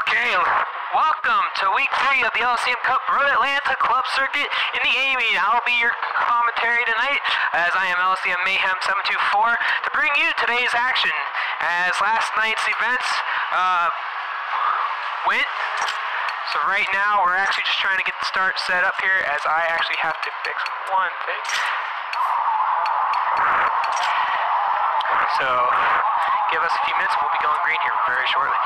Okay, welcome to week 3 of the LSEM Cup Road Atlanta Club Circuit in the A main. I'll be your commentary tonight, as I am LSEM Mayhem 724, to bring you today's action, as last night's events went. So right now, we're actually just trying to get the start set up here, as I actually have to fix one thing. So, give us a few minutes, we'll be going green here very shortly.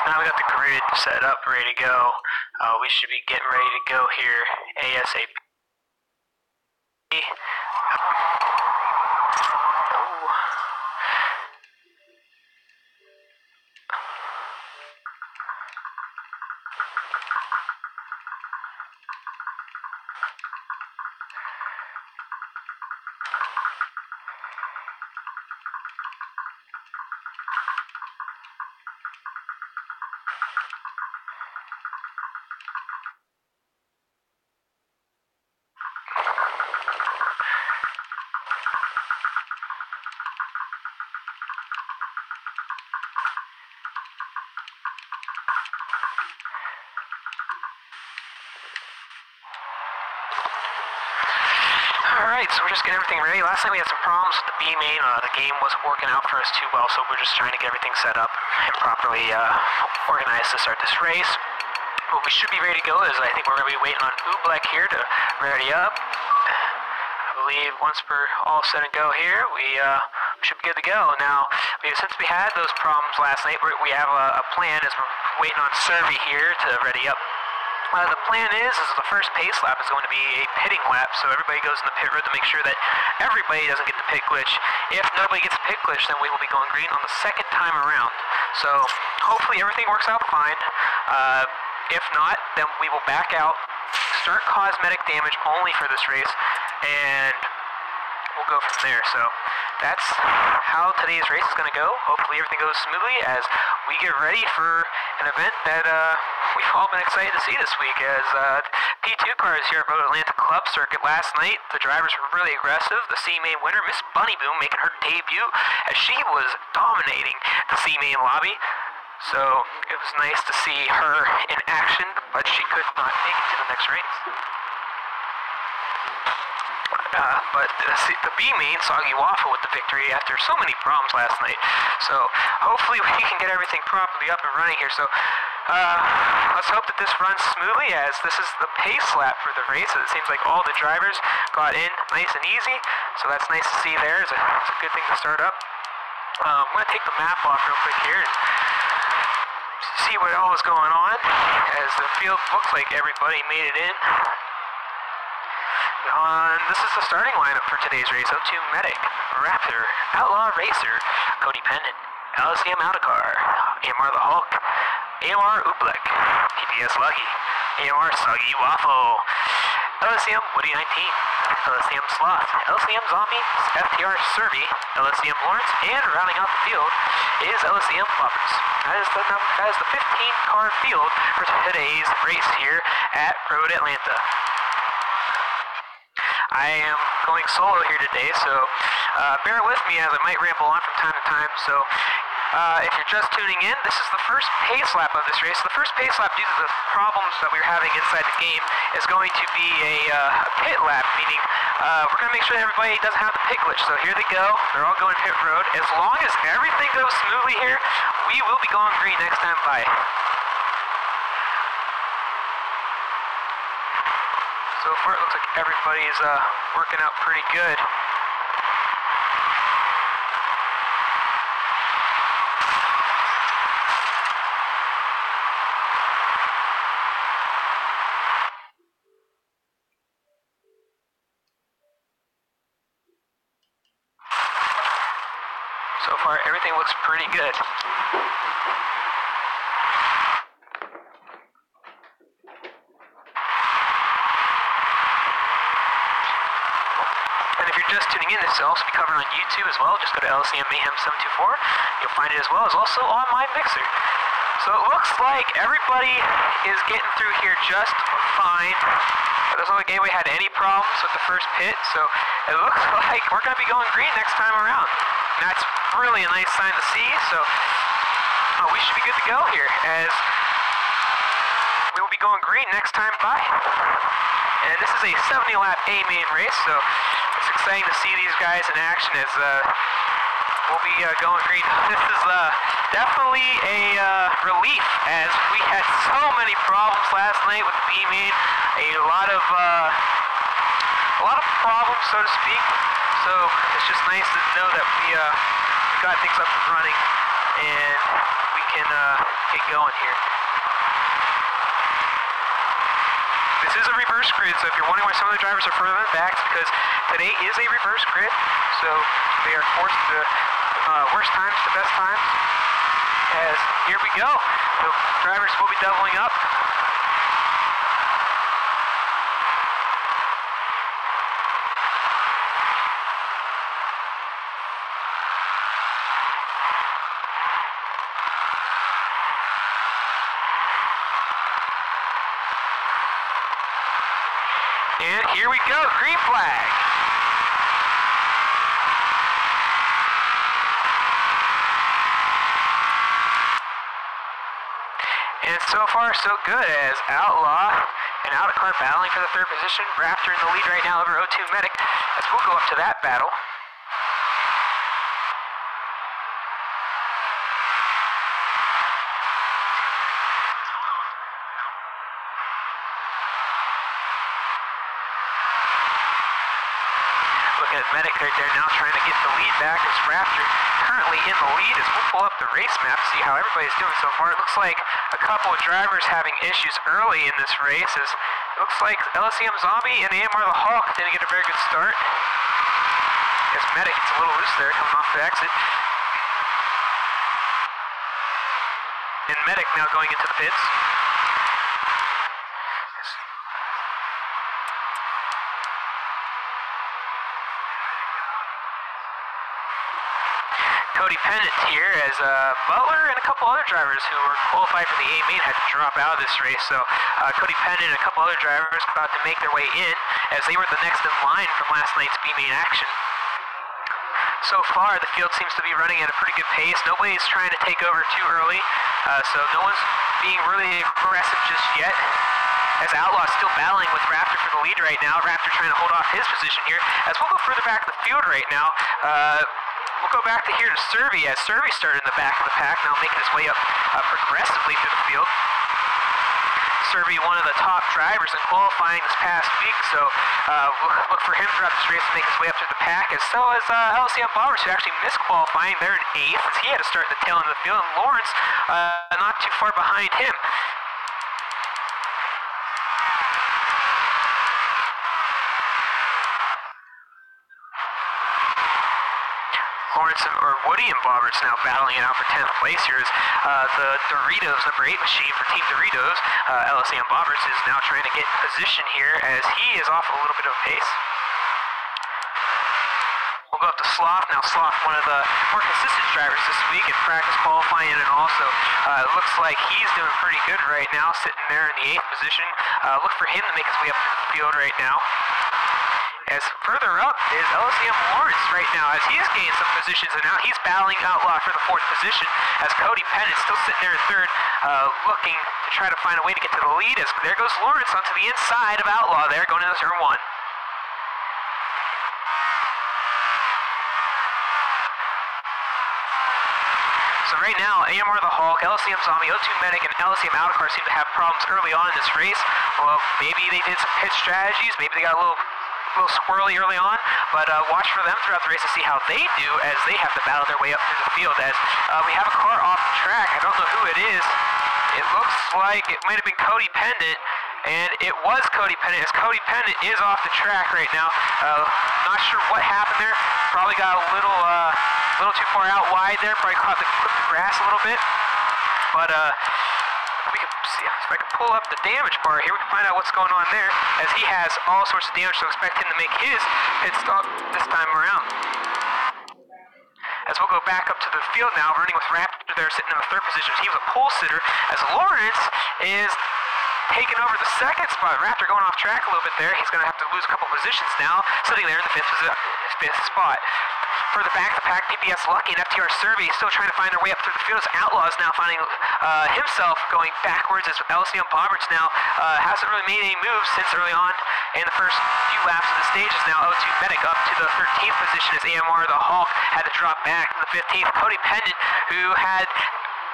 Now we got the grid set up, ready to go. We should be getting ready to go here ASAP. Alright, so we're just getting everything ready. Last night we had some problems with the B main. The game wasn't working out for us too well, so we're just trying to get everything set up and properly organized to start this race. What we should be ready to go is, I think we're going to be waiting on Oobleck here to ready up. I believe once we're all set and go here, we should be good to go. Now, since we had those problems last night, we have a plan as we're waiting on Survey here to ready up. The plan is the first pace lap is going to be a pitting lap, so everybody goes in the pit road to make sure that everybody doesn't get the pit glitch. If nobody gets a pit glitch, then we will be going green on the second time around. So hopefully everything works out fine. If not, then we will back out, start cosmetic damage only for this race, and we'll go from there. So that's how today's race is going to go. Hopefully everything goes smoothly as we get ready for an event that we've all been excited to see this week, as P2 cars here at Road Atlanta Club Circuit last night. The drivers were really aggressive. The C main winner, Miss Bunny Boom, making her debut as she was dominating the C main lobby. So it was nice to see her in action, but she could not make it to the next race. But the B main, Soggy Waffle, with the victory after so many problems last night. So hopefully we can get everything properly up and running here. So let's hope that this runs smoothly, as this is the pace lap for the race. It seems like all the drivers got in nice and easy. So that's nice to see there. It's a good thing to start up. I'm going to take the map off real quick here and see what all is going on, as the field looks like everybody made it in. This is the starting lineup for today's race. O2 Medic, Raptor, Outlaw Racer, Cody Pendant, LSEM Autocar, AMR the Hulk, AMR Oobleck, PPS Lucky, AMR Soggy Waffle, LSEM Woody 19, LSEM Sloth, LSEM Zombie, FTR Survey, LSEM Lawrence, and rounding out the field is LSEM Poppers. That is the 15-car field for today's race here at Road Atlanta. I am going solo here today, so bear with me as I might ramble on from time to time. So If you're just tuning in, this is the first pace lap of this race. The first pace lap, due to the problems that we were having inside the game, is going to be a pit lap, meaning we're going to make sure that everybody doesn't have the pit glitch. So here they go. They're all going pit road. As long as everything goes smoothly here, we will be going green next time by. So far, it looks like everybody's working out pretty good. So far, everything looks pretty good. And if you're just tuning in, this will also be covered on YouTube as well. Just go to LSEM Mayhem 724. You'll find it as well as also on my mixer. So it looks like everybody is getting through here just fine. It doesn't look like anybody had any problems with the first pit, so it looks like we're going to be going green next time around. And that's really a nice sign to see, so we should be good to go here, as we will be going green next time by. And this is a 70-lap A main race, so it's exciting to see these guys in action as we'll be going green. This is definitely a relief, as we had so many problems last night with the B main. A lot of problems, so to speak. So it's just nice to know that we got things up and running, and we can get going here. This is a reverse grid, so if you're wondering why some of the drivers are further than back, it's because today is a reverse grid, so they are forced to worst times to best times. As here we go, the drivers will be doubling up. And here we go, green flag. And so far, so good, as Outlaw and Outaclar battling for the third position. Raptor in the lead right now over O2 Medic, as we'll go up to that battle. Looking at Medic right there now, trying to get the lead back, as Raptor currently in the lead. As we'll pull up the race map to see how everybody's doing so far. It looks like a couple of drivers having issues early in this race, as it looks like LSEM Zombie and AMR the Hawk didn't get a very good start. As Medic gets a little loose there, coming off the exit. And Medic now going into the pits. Codependent here, as Butler and a couple other drivers who were qualified for the A main had to drop out of this race. So Codependent and a couple other drivers about to make their way in, as they were the next in line from last night's B main action. So far, the field seems to be running at a pretty good pace. Nobody's trying to take over too early, so no one's being really aggressive just yet. As Outlaw still battling with Raptor for the lead right now. Raptor trying to hold off his position here. As we'll go further back in the field right now. We'll go back to here to Serby, as Serby started in the back of the pack, now making his way up progressively through the field. Serby, one of the top drivers in qualifying this past week, so we'll look for him throughout this race to make his way up through the pack, as so as LSEM Bombers, who actually missed qualifying. They're in 8th, as he had to start at the tail end of the field, and Lawrence not too far behind him. Lawrence, or Woody and Bobbers now battling it out for 10th place here, as the Doritos number 8 machine for Team Doritos, LSEM Bobbers, is now trying to get position here, as he is off a little bit of pace. We'll go up to Sloth. Now Sloth, one of the more consistent drivers this week in practice qualifying, and also it looks like he's doing pretty good right now, sitting there in the 8th position. Look for him to make his way up to the field right now. as further up is LSEM Lawrence right now, as he's gained some positions, and now he's battling Outlaw for the 4th position, as Cody Pennant still sitting there in 3rd, looking to try to find a way to get to the lead, as there goes Lawrence onto the inside of Outlaw there, going into turn 1. So right now, AMR the Hulk, LSEM Zombie, O2 Medic, and LSEM Outcar seem to have problems early on in this race. Well, maybe they did some pit strategies, maybe they got a little squirrely early on, but watch for them throughout the race to see how they do as they have to battle their way up through the field, as we have a car off the track. I don't know who it is. It looks like it might have been Cody Pendant, and it was Cody Pendant, as Cody Pendant is off the track right now. Not sure what happened there. Probably got a little too far out wide there. Probably clipped the grass a little bit. But we can see if I can pull up the damage bar here. We can find out what's going on there, as he has all sorts of damage. So expect him to make his pit stop this time around. As we'll go back up to the field now, running with Raptor there, sitting in the 3rd position. He was a pole sitter, as Lawrence is taking over the 2nd spot. Raptor going off track a little bit there. He's going to have to lose a couple positions now, sitting there in the 5th spot. Further back, the pack, PPS Lucky and FTR Survey still trying to find their way up through the field, as Outlaw is now finding himself going backwards, as LSEM Bomberts now hasn't really made any moves since early on in the first few laps of the stage. Is now O2 Medic up to the 13th position, as AMR the Hulk had to drop back to the 15th. Cody Pendant, who had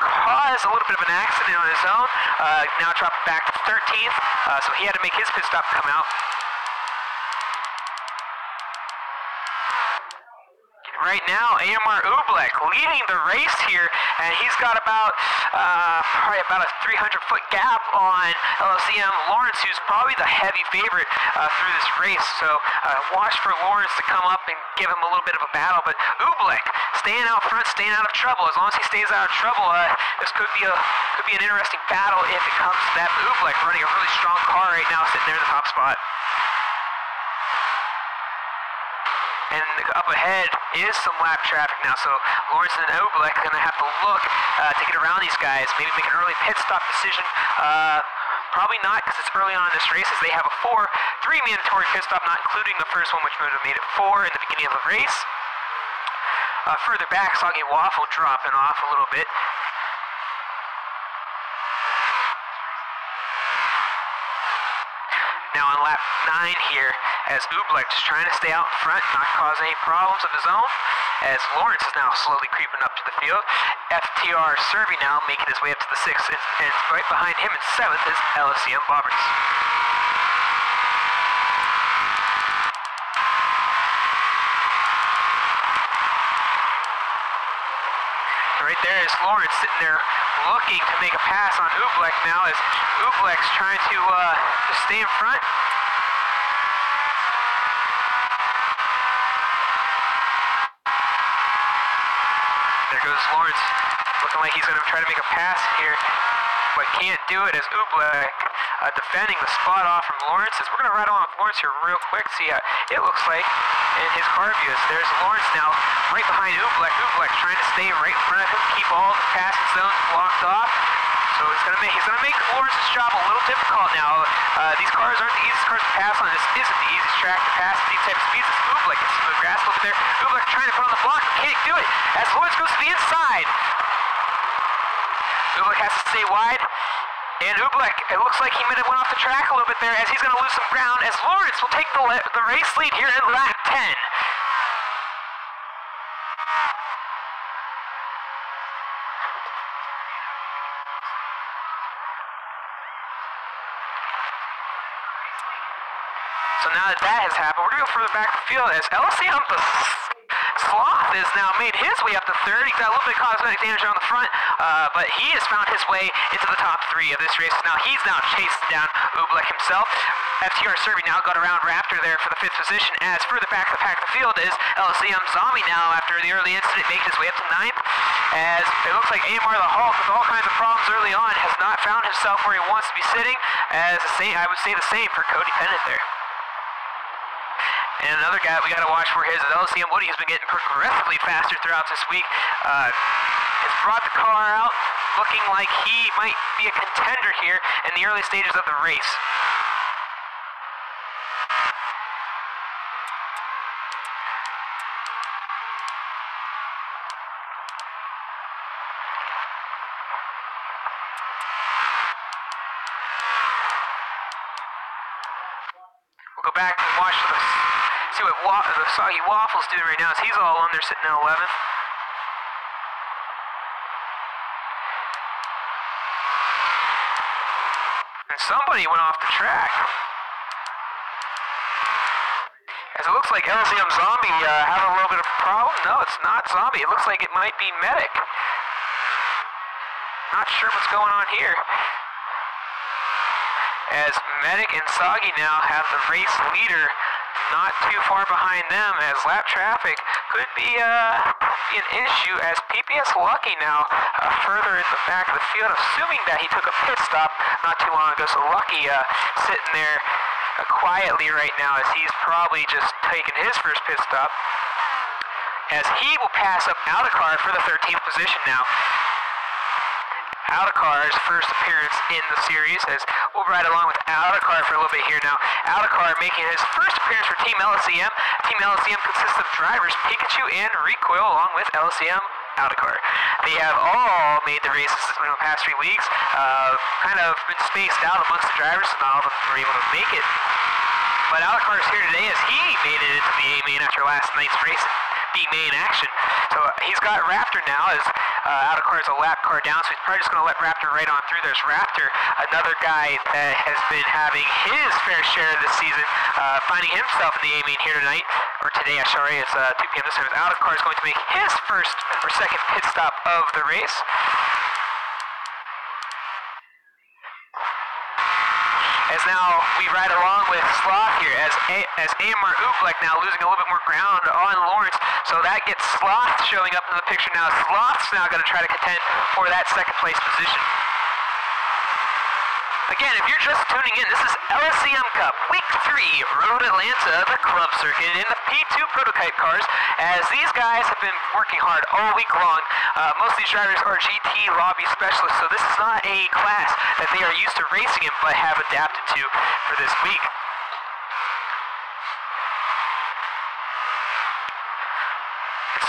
caused a little bit of an accident on his own, now dropped back to 13th, so he had to make his pit stop come out. Right now, AMR Oobleck leading the race here, and he's got about probably about a 300-foot gap on LSEM Lawrence, who's probably the heavy favorite through this race. So watch for Lawrence to come up and give him a little bit of a battle. But Oobleck staying out front, staying out of trouble. As long as he stays out of trouble, this could be an interesting battle if it comes to that. Oobleck running a really strong car right now, sitting there in the top spot. And up ahead is some lap traffic now, so Lawrence and Oobleck are going to have to look to get around these guys, maybe make an early pit stop decision. Probably not, because it's early on in this race, as they have a 3 mandatory pit stop, not including the first one, which would have made it 4 in the beginning of the race. Further back, Soggy Waffle dropping off a little bit. Now on lap 9 here, as Oobleck just trying to stay out in front, not cause any problems of his own, as Lawrence is now slowly creeping up to the field. FTR Survey now making his way up to the 6th, and right behind him in 7th is LSEM Bobbers. Right there is Lawrence sitting there looking to make a pass on Oobleck now, as Oobleck's trying to stay in front. There goes Lawrence, looking like he's going to try to make a pass here, but can't do it, as Oobleck defending the spot off from Lawrence. As we're going to ride on with Lawrence here real quick, see how it looks like in his car views. There's Lawrence now right behind Oobleck. Oobleck trying to stay right in front of him, keep all the passing zones blocked off. So he's gonna make Lawrence's job a little difficult now. These cars aren't the easiest cars to pass on. This isn't the easiest track to pass at these type of speeds. It's Oobleck. It's the grass over there. Oobleck trying to put on the block, but can't do it, as Lawrence goes to the inside. Oobleck has to stay wide. And Oobleck, it looks like he might have went off the track a little bit there, as he's going to lose some ground, as Lawrence will take the race lead here in lap 10. So now that has happened, we're going to go further back to the field, as LSEM Sloth has now made his way up to 3rd. He got a little bit of cosmetic damage on the front, but he has found his way into the top 3 of this race. Now he's now chasing down Oobleck himself. FTR Survey now got around Raptor there for the 5th position, as further back the pack of the field is LSEM Zombie now, after the early incident, making his way up to 9th, as it looks like AMR the Hulk, with all kinds of problems early on, has not found himself where he wants to be sitting, as I would say the same for Cody Pennant there. And another guy we got to watch for his is LSEM Woody, who's been getting progressively faster throughout this week. Has brought the car out, looking like he might be a contender here in the early stages of the race. back and watch see what the Soggy Waffle's doing right now. As he's all alone there sitting in 11th. And somebody went off the track. As it looks like LSEM Zombie having a little bit of a problem. No, it's not Zombie. It looks like it might be Medic. Not sure what's going on here. As Medic and Soggy now have the race leader not too far behind them, as lap traffic could be an issue, as PPS Lucky now further in the back of the field, assuming that he took a pit stop not too long ago. So Lucky sitting there quietly right now, as he's probably just taken his first pit stop, as he will pass up Outcar for the 13th position now. Outcar's first appearance in the series, as we'll ride along with Outcar for a little bit here now. Outcar making his first appearance for Team LSEM. Team LSEM consists of drivers Pikachu and Recoil, along with LSEM Outcar. They have all made the races in the past 3 weeks, kind of been spaced out amongst the drivers, so not all of them were able to make it. But Outcar is here today, as he made it into the A main after last night's race in B main action. So he's got Raptor now, as Outcar is a lap car down, so he's probably just going to let Raptor right on through. There's Raptor, another guy that has been having his fair share this season, finding himself in the A main here tonight, or today, sorry, it's 2 p.m. this time. Outcar is going to make his first or second pit stop of the race. As now we ride along with Sloth here, as AMR Oobleck now losing a little bit more ground on Lawrence, so that gets Sloth showing up in the picture now. Sloth's now going to try to contend for that second place position. Again, if you're just tuning in, this is LSEM Cup, Week 3, Road Atlanta, the Club Circuit, in the P2 prototype cars, as these guys have been working hard all week long. Most of these drivers are GT lobby specialists, so this is not a class that they are used to racing in, but have adapted to for this week.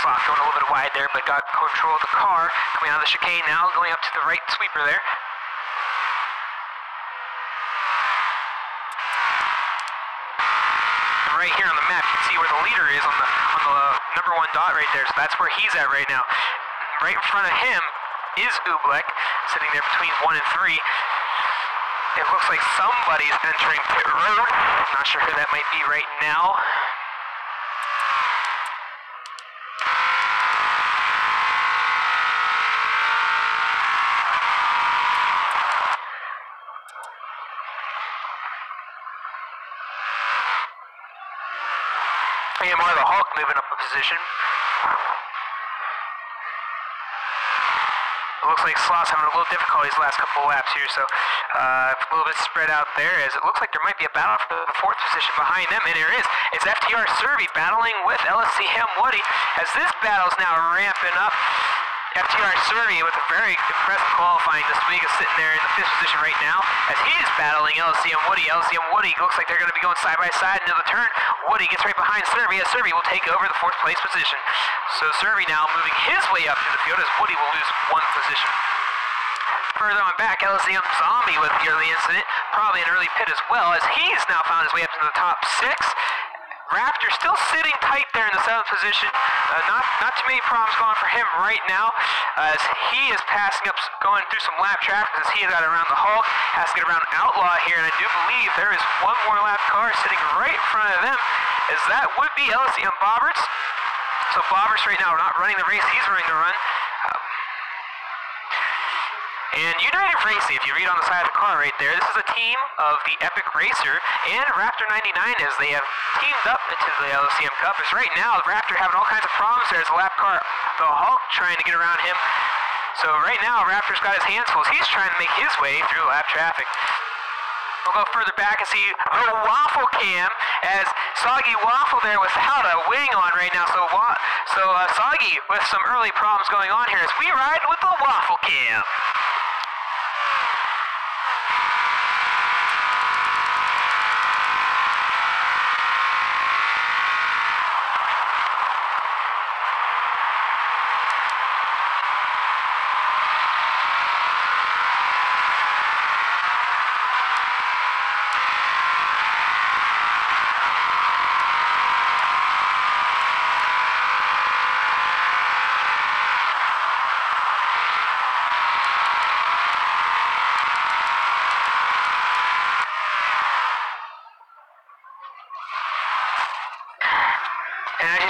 Sloth going a little bit wide there, but got control of the car. Coming out of the chicane now, going up to the right sweeper there. Right here on the map, you can see where the leader is on the number 1 dot right there. So that's where he's at right now. Right in front of him is Oobleck, sitting there between 1 and 3. It looks like somebody's entering pit road. I'm not sure who that might be right now. AMR the Hulk moving up a position. It looks like Sloth's having a little difficulty these last couple of laps here, so a little bit spread out there, as it looks like there might be a battle for the 4th position behind them, and there is. It's FTR Survey battling with LSEM Woody, as this battle is now ramping up. FTR Survey with a very impressive qualifying this week is sitting there in the 5th position right now, as he is battling LSEM Woody. LSEM Woody looks like they're going to be going side by side into the turn. Woody gets right behind Survey, as Survey will take over the 4th place position. So Survey now moving his way up to the field, as Woody will lose 1 position. Further on back, LSEM Zombie with the early incident, probably an early pit as well, as he's now found his way up to the top 6. Raptor still sitting tight there in the 7th position. Not too many problems going for him right now, as he is passing up, going through some lap traffic, as he got around the Hulk, has to get around Outlaw here, and I do believe there is one more lap car sitting right in front of them, as that would be LSEM Bobberts. So Bobberts right now not running the race, he's running the run. And United Racing, if you read on the side of the car right there, this is a team of the Epic Racer and Raptor 99, as they have teamed up into the LSEM Cup. As right now, Raptor having all kinds of problems. There's a lap car, the Hulk, trying to get around him. So right now, Raptor's got his hands full. He's trying to make his way through lap traffic. We'll go further back and see the Waffle Cam, as Soggy Waffle there without a wing on right now. So Soggy with some early problems going on here, as we ride with the Waffle Cam.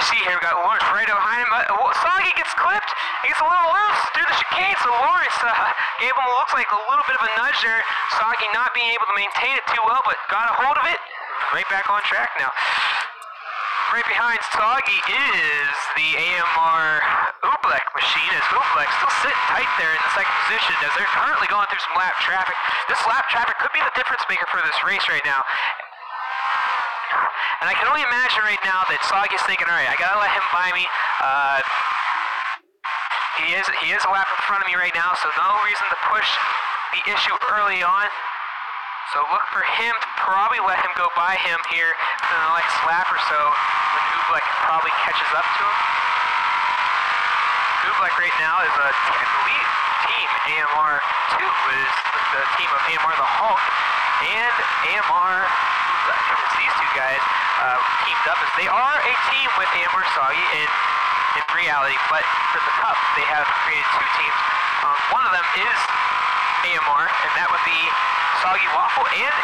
you see here, we got Lawrence right behind him. Soggy gets clipped. He gets a little loose through the chicane, so Lawrence gave him what looks like a little bit of a nudge there. Soggy not being able to maintain it too well, but got a hold of it. Right back on track now. Right behind Soggy is the AMR Oobleck machine, as Oobleck still sitting tight there in the second position as they're currently going through some lap traffic. This lap traffic could be the difference maker for this race right now. And I can only imagine right now that Soggy's thinking, all right, I gotta let him by me. He is a lap in front of me right now, so no reason to push the issue early on. So look for him to probably let him go by him here in the next lap or so when Oobleck probably catches up to him. Oobleck right now is I believe team AMR2 is the team of AMR the Hulk and AMR Oobleck. It's these two guys teamed up as they are a team with AMR Soggy in reality, but for the Cup they have created two teams. One of them is AMR, and that would be Soggy Waffle, and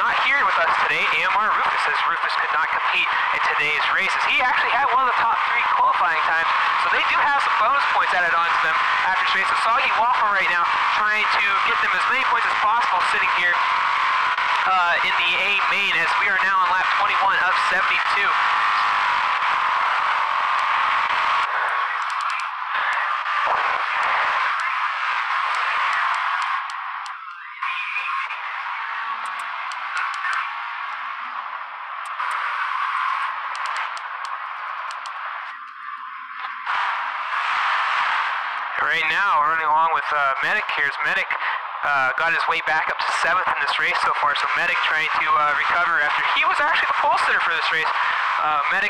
not here with us today, AMR Rufus, as Rufus could not compete in today's races. He actually had one of the top 3 qualifying times, so they do have some bonus points added on to them after this race. So Soggy Waffle right now trying to get them as many points as possible sitting here in the A main, as we are now on lap 21 of 72. Right now, we're running along with Medic here. Medic got his way back up to 7th in this race so far, so Medic trying to recover after he was actually the pole sitter for this race. Medic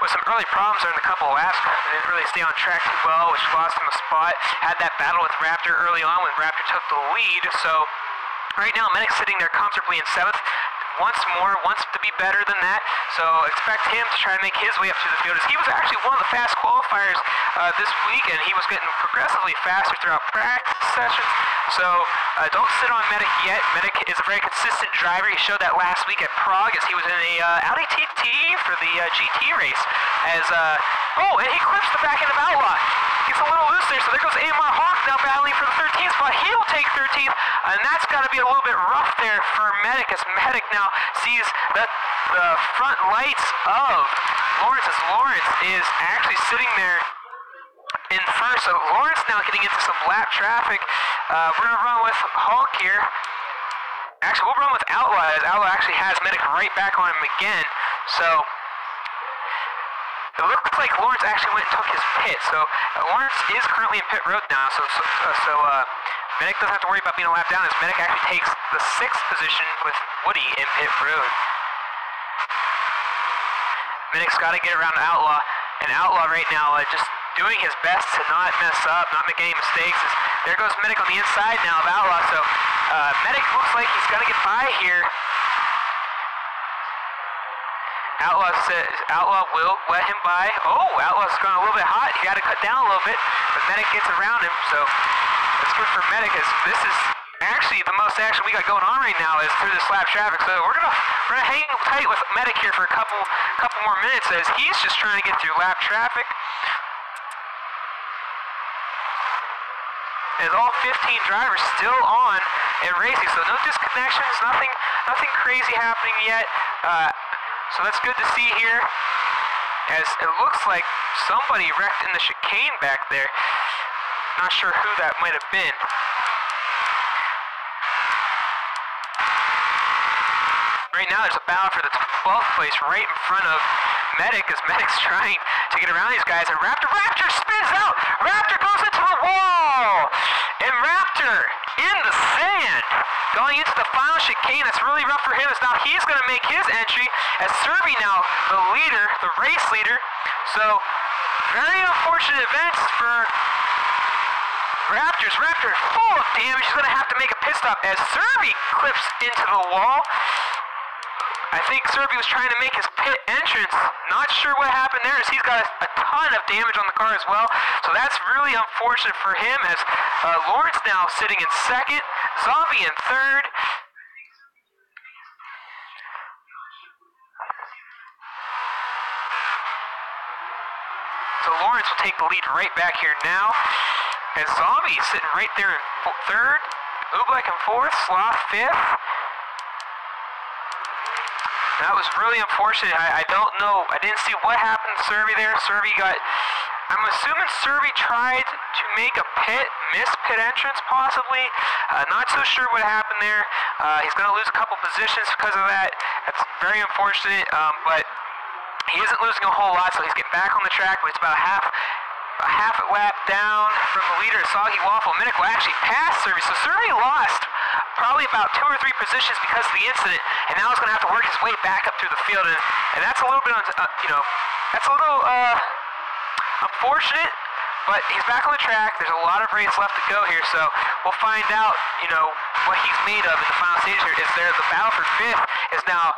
with some early problems during the couple of laps, didn't really stay on track too well, which lost him a spot. Had that battle with Raptor early on when Raptor took the lead, so right now Medic's sitting there comfortably in 7th. Wants to be better than that, so expect him to try to make his way up through the field, as he was actually one of the fast qualifiers this week, and he was getting progressively faster throughout practice sessions, so don't sit on Medic yet. Medic is a very consistent driver. He showed that last week at Prague as he was in a Audi TT for the GT race, as oh, and he clips the back end of Outlaw. Gets a little loose there, so there goes AMR Hawk now battling for the 13th spot. He'll take 13th, and that's got to be a little bit rough there for Medic, as Medic now sees that the front lights of Lawrence, as Lawrence is actually sitting there in first. So Lawrence now getting into some lap traffic. We're going to run with Hawk here. Actually, we'll run with Outlaw, as Outlaw actually has Medic right back on him again. So it looks like Lawrence actually went and took his pit, so Lawrence is currently in pit road now, so Medic doesn't have to worry about being a lap down, as Medic actually takes the 6th position with Woody in pit road. Medic's got to get around Outlaw, and Outlaw right now just doing his best to not mess up, not make any mistakes. As there goes Medic on the inside now of Outlaw, so Medic looks like he's got to get by here. Outlaw will let him by. Oh, Outlaw's gone a little bit hot. He got to cut down a little bit, but Medic gets around him, so that's good for Medic, as this is actually the most action we got going on right now is through this lap traffic. So we're gonna hang tight with Medic here for a couple more minutes, as he's just trying to get through lap traffic. As all 15 drivers still on and racing, so no disconnections, nothing crazy happening yet. So that's good to see here, as it looks like somebody wrecked in the chicane back there. Not sure who that might have been. Right now there's a battle for the 12th place right in front of Medic, as Medic's trying to get around these guys, and Raptor spins out! Raptor goes into the wall! And Raptor in the sand, going into the final chicane. That's really rough for him, as now he's going to make his entry, as Serby now the leader, the race leader. So very unfortunate events for Raptor full of damage. He's going to have to make a pit stop as Serby clips into the wall. I think Serby was trying to make his pit entrance. Not sure what happened there, as he's got a ton of damage on the car as well. So that's really unfortunate for him, as Lawrence now sitting in 2nd, Zombie in 3rd. Lawrence will take the lead right back here now. And Zombie sitting right there in third. Oobleck in fourth. Sloth fifth. That was really unfortunate. I don't know. I didn't see what happened to Serby there. Serby got... I'm assuming Serby tried to make a pit, missed pit entrance possibly. Not so sure what happened there. He's going to lose a couple positions because of that. That's very unfortunate, but he isn't losing a whole lot, so he's getting back on the track, but it's about a half a lap down from the leader, Soggy Waffle. Minnick will actually pass Serby, so Serby lost probably about 2 or 3 positions because of the incident, and now he's going to have to work his way back up through the field, and that's a little bit, that's a little unfortunate, but he's back on the track. There's a lot of race left to go here, so we'll find out, what he's made of in the final stage here. The battle for 5th is now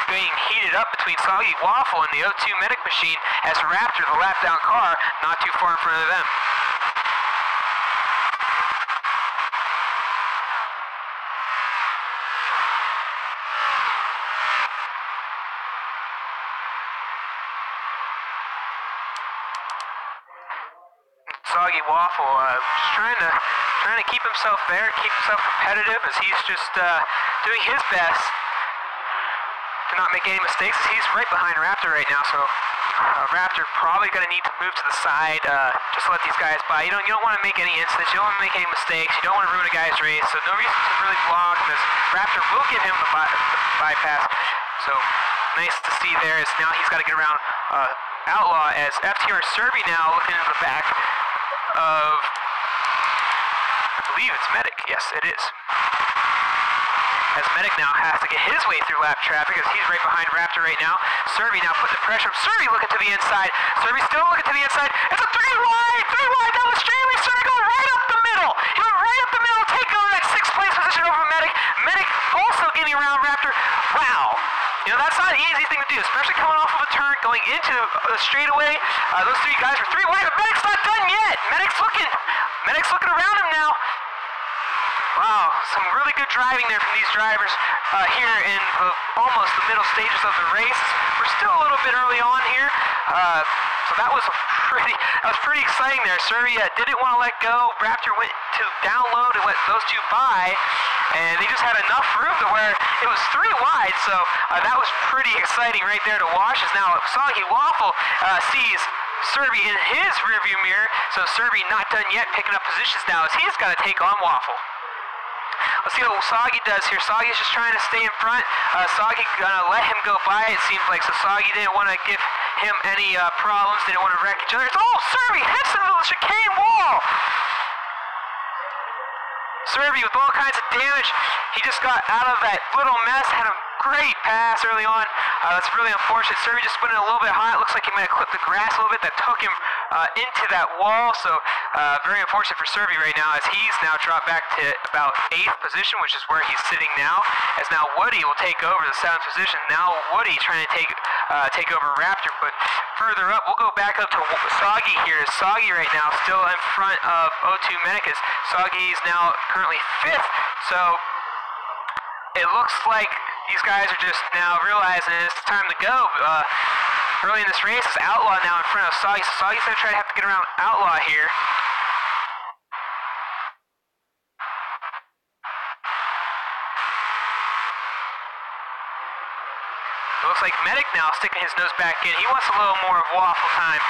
being heated up between Soggy Waffle and the O2 Medic machine as Raptor, the lap down car, not too far in front of them. Soggy Waffle just trying to keep himself there, keep himself competitive as he's just doing his best to not make any mistakes. He's right behind Raptor right now, so Raptor probably going to need to move to the side just to let these guys by. You don't want to make any incidents, you don't want to make any mistakes, you don't want to ruin a guy's race, so no reason to really block him as Raptor will give him the bypass. So nice to see there as now he's got to get around Outlaw as FTR Serby now looking in the back of, I believe it's Medic. Yes, it is. As Medic now has to get his way through lap traffic as he's right behind Raptor right now. Serby now putting the pressure on Serby looking to the inside. Serby still looking to the inside. It's a 3 wide down the straightaway. Serby going right up the middle. He went right up the middle, taking over that 6th place position over Medic. Medic also getting around Raptor. Wow. That's not an easy thing to do, especially coming off of a turn, going into the straightaway. Those 3 guys are 3 wide, but Medic's not done yet. Medic's looking around him now. Wow, some really good driving there from these drivers here in almost the middle stages of the race. We're still a little bit early on here, so that was pretty exciting there. Serby didn't want to let go. Raptor went to download and let those 2 by, and they just had enough room to where it was 3 wide. So that was pretty exciting right there to watch. As now Soggy Waffle sees Serby in his rearview mirror. So Serby not done yet, picking up positions now as he's got to take on Waffle. Let's see what Soggy does here. Soggy's just trying to stay in front. Soggy gonna let him go by, it seems like. So Soggy didn't want to give him any problems. They didn't want to wreck each other. Serby hits into the chicane wall. Serby with all kinds of damage. He just got out of that little mess, had a great pass early on. That's really unfortunate. Serby just went in a little bit high. It looks like he might have clipped the grass a little bit. That took him into that wall. So very unfortunate for Serby right now as he's now dropped back to about 8th position, which is where he's sitting now. As now Woody will take over the 7th position. Now Woody trying to take over Raptor. But further up, we'll go back up to Soggy here. Soggy right now still in front of O2 Medic as Soggy's now currently 5th. So it looks like these guys are just now realizing it's time to go. Early in this race is Outlaw now in front of Soggy. So Soggy's going to have to get around Outlaw here. It looks like Medic now sticking his nose back in. He wants a little more of Waffle time.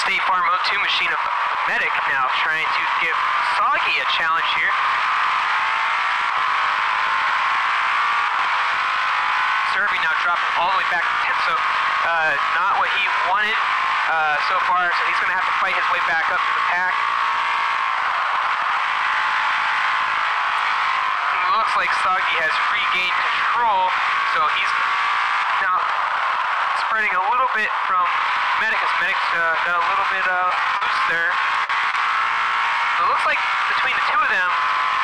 State Farm O2 machine of Medic now trying to give Soggy a challenge here. Serby now dropping all the way back to 10th, so not what he wanted so far, so he's going to have to fight his way back up to the pack. It looks like Soggy has regained control, so he's now spreading a little bit from Medic, as Medic's got a little bit loose there. So it looks like between the 2 of them,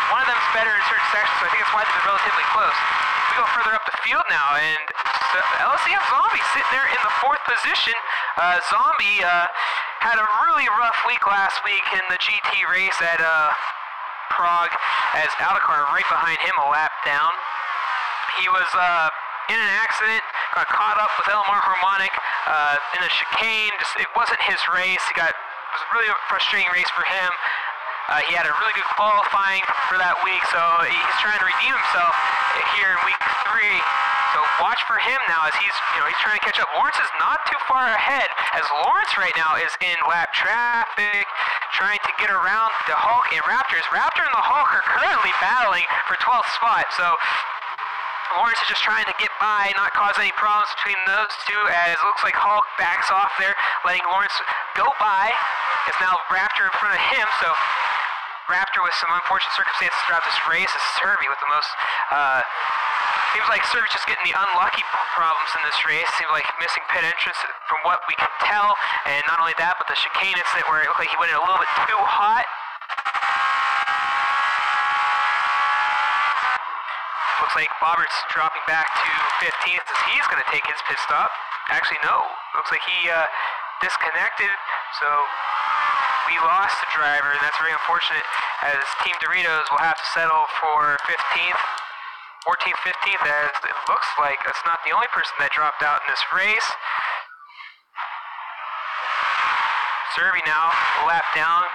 one of them's better in certain sections, so I think that's why they've been relatively close. We go further up the field now, and LSEM Zombie sitting there in the 4th position. Zombie had a really rough week last week in the GT race at Prague as Aldecar right behind him a lap down. He was in an accident, got caught up with Elmar Harmonic in a chicane. It wasn't his race. It was a really frustrating race for him. He had a really good qualifying for that week, so he's trying to redeem himself here in week 3. So watch for him now as he's trying to catch up. Lawrence is not too far ahead, as Lawrence right now is in lap traffic, trying to get around the Hulk and Raptors. Raptor and the Hulk are currently battling for 12th spot, so Lawrence is just trying to get by, not cause any problems between those two, as it looks like Hulk backs off there, letting Lawrence go by. It's now Raptor in front of him, so Raptor with some unfortunate circumstances throughout this race is Serby with the most, seems like Serby's just getting the unlucky problems in this race. Seems like missing pit entrance from what we can tell, and not only that, but the chicane incident where it looked like he went in a little bit too hot. Looks like Bobbert's dropping back to 15th as he's going to take his pit stop. Actually, no. Looks like he disconnected, so we lost the driver, and that's very unfortunate, as Team Doritos will have to settle for 15th, 14th, 15th, as it looks like that's not the only person that dropped out in this race. Serby now, a lap down,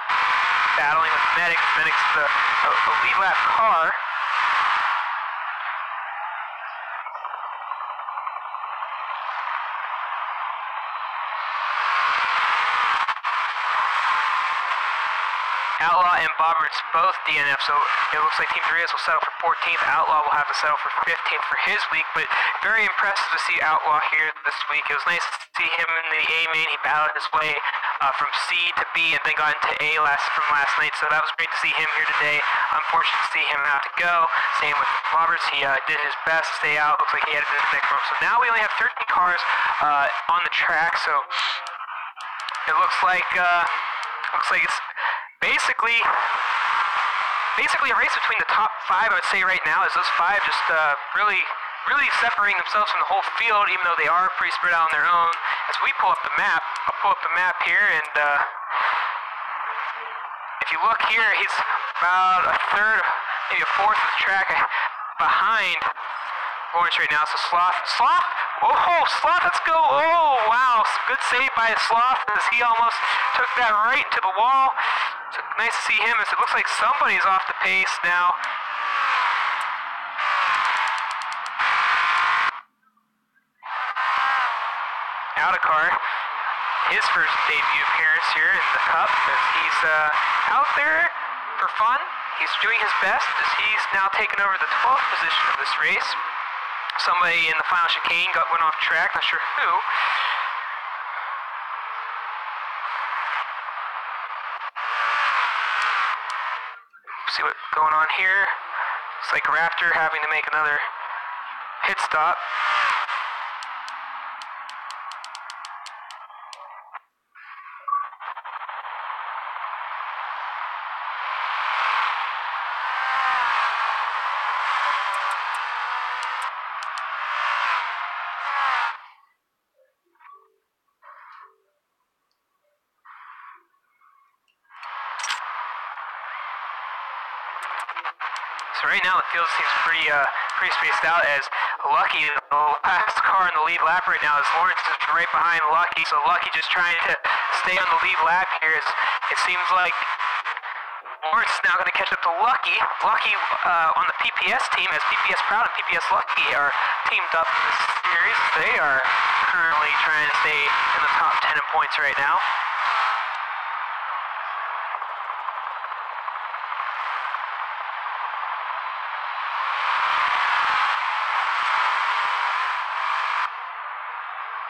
battling with Medics. Medics is a lead lap car. Outlaw and Bobbert's both DNF, so it looks like Team Doritos will settle for 14th. Outlaw will have to settle for 15th for his week, but very impressive to see Outlaw here this week. It was nice to see him in the A main. He battled his way from C to B and then got into A from last night, so that was great to see him here today. Unfortunate to see him have to go. Same with Bobberts. He did his best to stay out. Looks like he had to disconnect from him. So now we only have 13 cars on the track, so it looks like it's basically a race between the top 5, I would say right now, as those 5 just really separating themselves from the whole field, even though they are pretty spread out on their own. As we pull up the map, I'll pull up the map here, and if you look here, he's about a third, maybe a fourth of the track behind Lawrence right now. So Sloth, oh, Sloth, let's go. Oh, wow, good save by Sloth as he almost took that right to the wall. So nice to see him as it looks like somebody's off the pace now. Aldecar, his first debut appearance here in the Cup, as he's out there for fun. He's doing his best as he's now taken over the 12th position of this race. Somebody in the final chicane went off track, not sure who. See what's going on here. Looks like Raptor having to make another pit stop. So right now the field seems pretty spaced out, as Lucky, the last car in the lead lap right now, as Lawrence is right behind Lucky. So Lucky just trying to stay on the lead lap here. It seems like Lawrence is now going to catch up to Lucky. Lucky on the PPS team, as PPS Proud and PPS Lucky are teamed up in this series. They are currently trying to stay in the top 10 in points right now.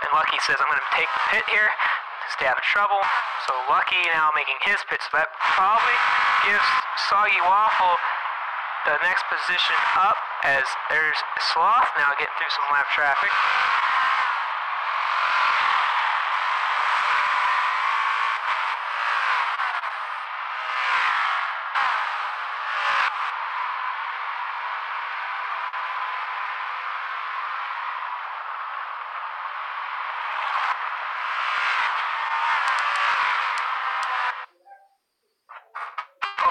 Lucky says, I'm going to take the pit here to stay out of trouble. So Lucky now making his pit, so that probably gives Soggy Waffle the next position up, as there's Sloth now getting through some lap traffic.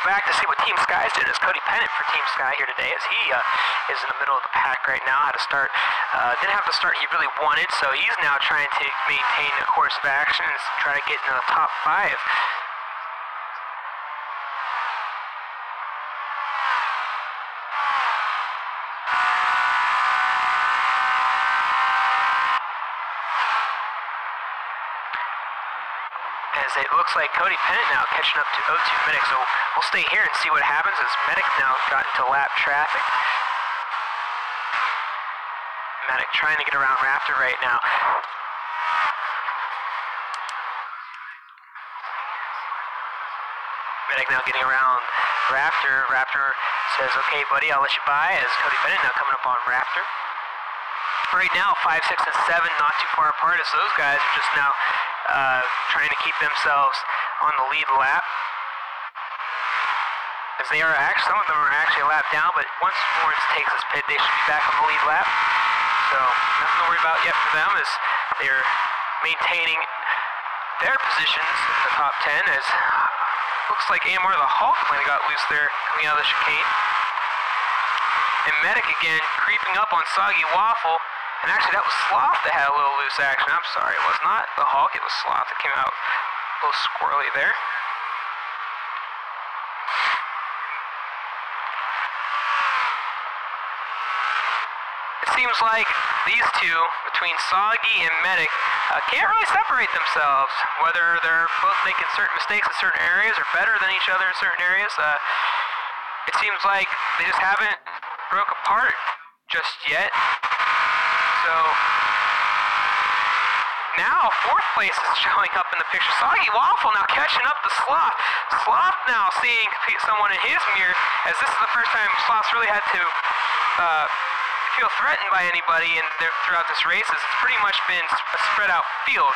Back to see what Team Sky's doing. It's Cody Pennant for Team Sky here today, as he is in the middle of the pack right now. Had to start, didn't have the start he really wanted, so he's now trying to maintain a course of action and try to get into the top 5. As it looks like Cody Pennant now catching up to O2 Medic, so we'll stay here and see what happens as Medic now got into lap traffic. Medic trying to get around Raptor right now. Medic now getting around Raptor. Raptor says, okay buddy, I'll let you by, as Cody Pennant now coming up on Raptor. Right now, 5, 6, and 7 not too far apart, as those guys are just now trying to keep themselves on the lead lap. As they are actually, some of them are actually a lap down, but once Lawrence takes his pit, they should be back on the lead lap. So nothing to worry about yet for them, as they're maintaining their positions in the top 10, as looks like AMR the Hulk might have got loose there coming out of the chicane. And Medic again creeping up on Soggy Waffle. And actually that was Sloth that had a little loose action. I'm sorry, it was not the Hulk, it was Sloth that came out a little squirrely there. It seems like these two, between Soggy and Medic, can't really separate themselves, whether they're both making certain mistakes in certain areas or better than each other in certain areas. It seems like they just haven't broke apart just yet. So now 4th place is showing up in the picture. Soggy Waffle now catching up to Sloth. Sloth now seeing someone in his mirror, as this is the first time Sloth's really had to feel threatened by anybody throughout this race, as it's pretty much been a spread out field.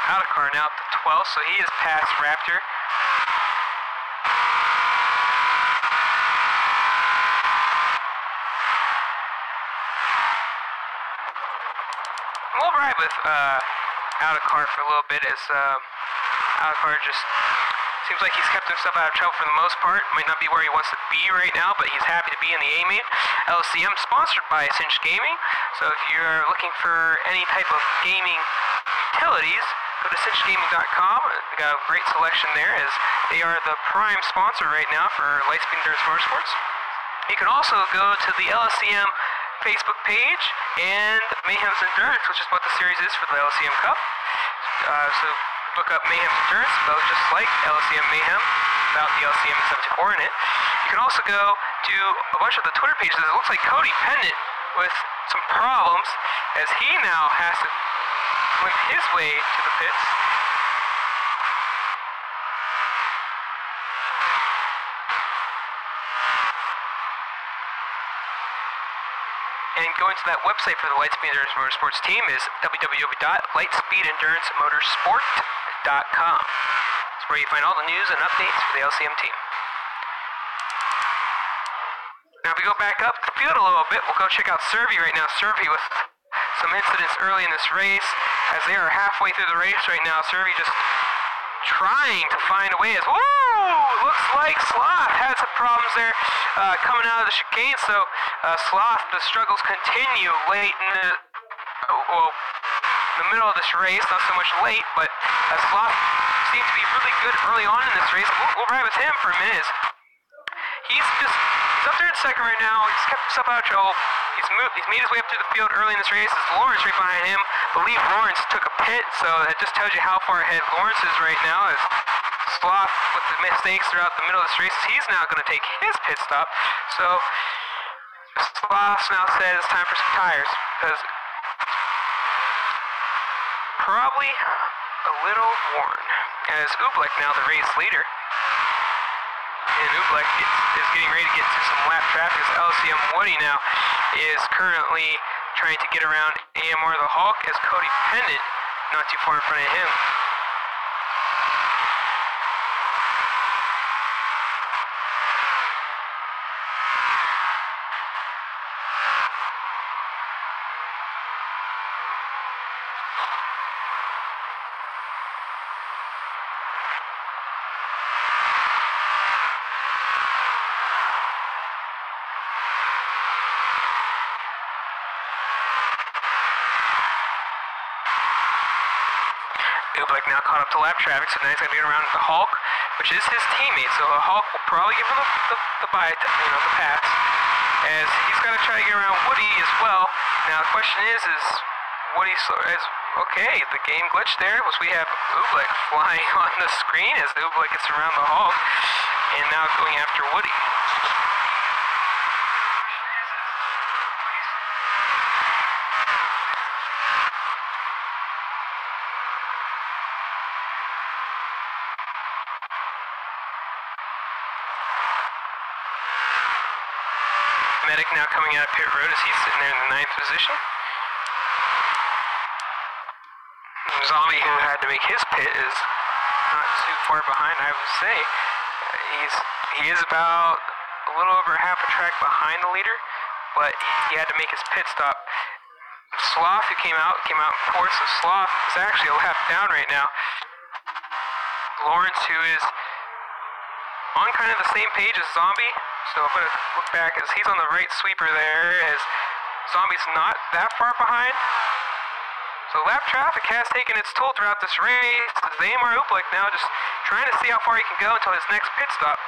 Out of car now up to 12th, so he has passed Raptor. We'll ride with out of car for a little bit, as out of car just seems like he's kept himself out of trouble for the most part. Might not be where he wants to be right now, but he's happy to be in the A main. LSEM sponsored by Cinch Gaming, so if you're looking for any type of gaming utilities, go to cinchgaming.com. They got a great selection there, as they are the prime sponsor right now for Lightspeed Endurance Motorsports. You can also go to the LSEM Facebook page and Mayhem's Endurance, which is what the series is for the LSEM Cup. So look up Mayhem's Endurance, spelled just like LSEM Mayhem, without the LSEM 74 in it. You can also go to a bunch of the Twitter pages. It looks like Cody Pennant with some problems, as he now has to limp his way to the pits. And going to that website for the Lightspeed Endurance Motorsports team is www.lightspeedendurancemotorsport.com. It's where you find all the news and updates for the LCM team. Now if we go back up the field a little bit, we'll go check out Servi right now. Servi with some incidents early in this race, as they are halfway through the race right now. Servi just trying to find a way, as looks like Sloth had some problems there coming out of the chicane, so Sloth, the struggles continue late in the middle of this race, not so much late, but Sloth seemed to be really good early on in this race. We'll ride with him for a minute. He's up there in second right now. He's kept himself out of trouble. He's made his way up to the field early in this race. It's Lawrence right behind him. I believe Lawrence took a pit, so that just tells you how far ahead Lawrence is right now. As Sloth, with the mistakes throughout the middle of this race, he's now going to take his pit stop. So Sloth now said it's time for some tires, because probably a little worn. As Oobleck, now the race leader, and Oobleck is getting ready to get to some lap traffic, as LCM Woody now is currently trying to get around AMR the Hulk as Cody Pendant not too far in front of him. Oobleck now caught up to lap traffic, so now he's going to get around the Hulk, which is his teammate. So the Hulk will probably give him the pass, as he's got to try to get around Woody as well. Now the question is Woody okay? The game glitched there. Was we have Oobleck flying on the screen as the Oobleck gets around the Hulk, and now going after Woody. Medic now coming out of pit road as he's sitting there in the 9th position. Zombie, who had to make his pit, is not too far behind, I would say. He is about a little over half a track behind the leader, but he had to make his pit stop. Sloth, who came out fourth, so Sloth is actually a lap down right now. Lawrence, who is on kind of the same page as Zombie, so I'm going to look back as he's on the right sweeper there, as Zombie's not that far behind. So lap traffic has taken its toll throughout this race, as AMR Oobleck now just trying to see how far he can go until his next pit stop,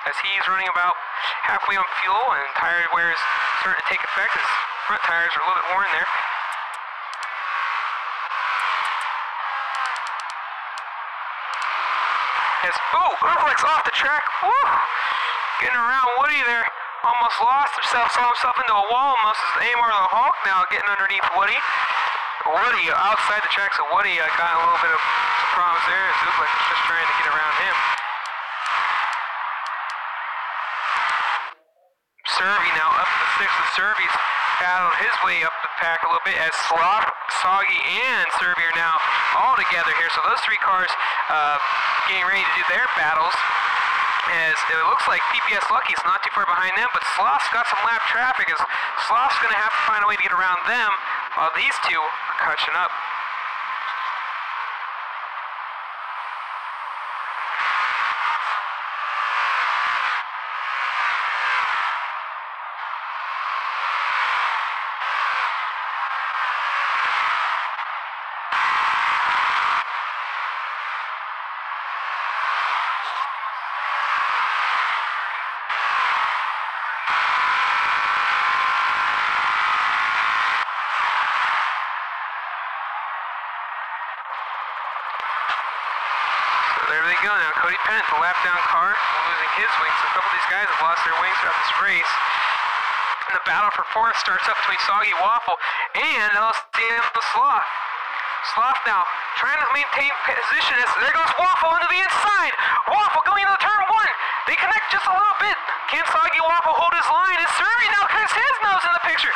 as he's running about halfway on fuel and tire wear is starting to take effect. His front tires are a little bit worn there. Oobleck's off the track. Woo! Getting around Woody there. Almost lost himself, saw himself into a wall almost as AMR the Hulk now getting underneath Woody. Woody outside the track, so Woody got a little bit of some problems there as Oobleck was just trying to get around him. Servy now up to 6th, and Servy's battled his way up the pack a little bit as Sloth, Soggy, and Servy are now all together here. So those 3 cars getting ready to do their battles, as it looks like PPS Lucky's not too far behind them, but Sloth's got some lap traffic, as Sloth's going to have to find a way to get around them while these two are catching up. There they go now. Cody Pendant, the lap down car, losing his wings. So a couple of these guys have lost their wings throughout this race. And the battle for 4th starts up between Soggy Waffle and LSEM Sloth. Sloth now trying to maintain position as there goes Waffle into the inside. Waffle going into turn 1. They connect just a little bit. Can Soggy Waffle hold his line? As Servy now cuts his nose in the picture.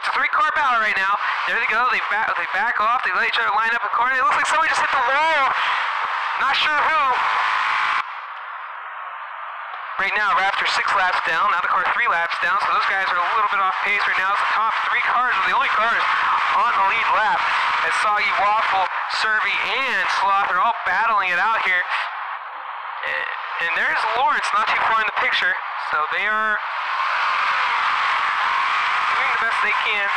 It's a 3-car battle right now. There they go. They back off. They let each other line up a corner. It looks like somebody just hit the wall. Not sure who. Right now, Raptor 6 laps down. Now the car 3 laps down. So those guys are a little bit off pace right now. It's the top 3 cars are the only cars on the lead lap. As Soggy Waffle, Servy, and Sloth are all battling it out here. And there's Lawrence not too far in the picture. So they are doing the best they can.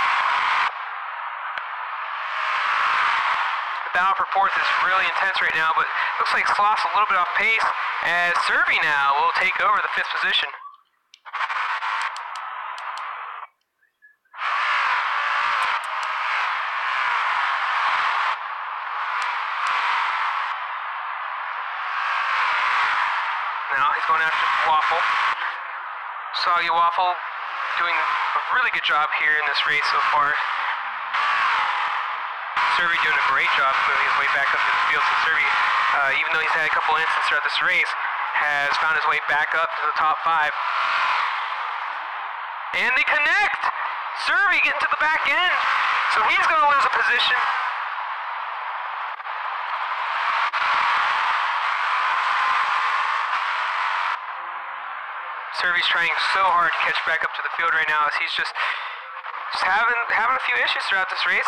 The battle for 4th is really intense right now, but looks like Sloth's a little bit off pace, as Servy now will take over the 5th position. Now he's going after Waffle. Soggy Waffle doing a really good job here in this race so far. Servy doing a great job moving his way back up to the field. So Servy, even though he's had a couple incidents throughout this race, has found his way back up to the top 5. And they connect! Survey getting to the back end, so he's going to lose a position. Survey's trying so hard to catch back up to the field right now as he's just having a few issues throughout this race.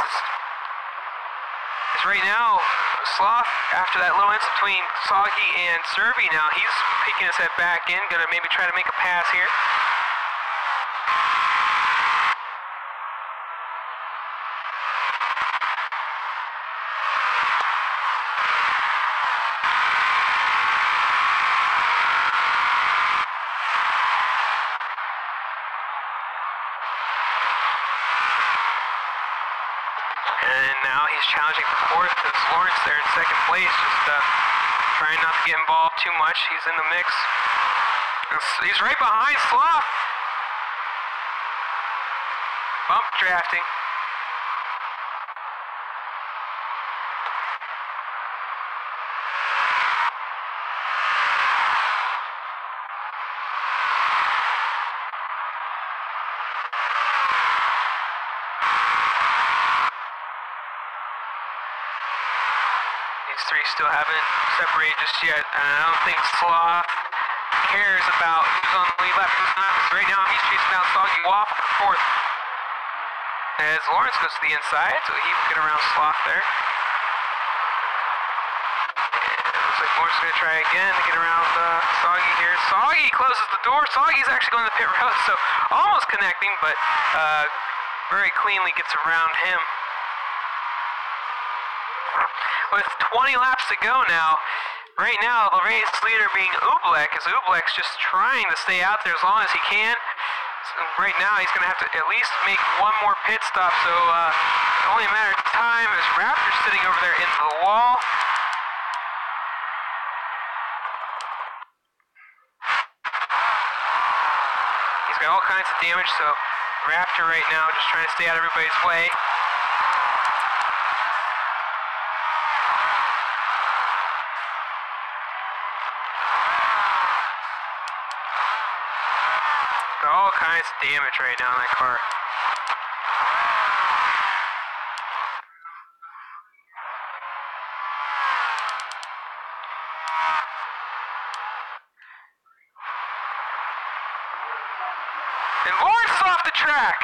It's right now, Sloth, after that little incident between Soggy and Survey now, he's peeking his head back in, going to maybe try to make a pass here. And now he's challenging for fourth because Lawrence there in second place, just trying not to get involved too much. He's in the mix. He's right behind Sloth. Bump drafting. These three still haven't separated just yet. And I don't think Sloth cares about who's on the lead lap, who's not, because right now he's chasing down Soggy Waffle for fourth. As Lawrence goes to the inside, so he can get around Sloth there. And looks like Lawrence is going to try again to get around Soggy here. Soggy closes the door. Soggy's actually going to the pit road, so almost connecting, but very cleanly gets around him. With 20 laps to go now, right now the race leader being Oobleck, as Oobleck's just trying to stay out there as long as he can. So right now he's going to have to at least make one more pit stop, so only a matter of time as Raptor's sitting over there into the wall. He's got all kinds of damage, so Raptor right now just trying to stay out of everybody's way. All kinds of damage right now in that car. And Lawrence is off the track.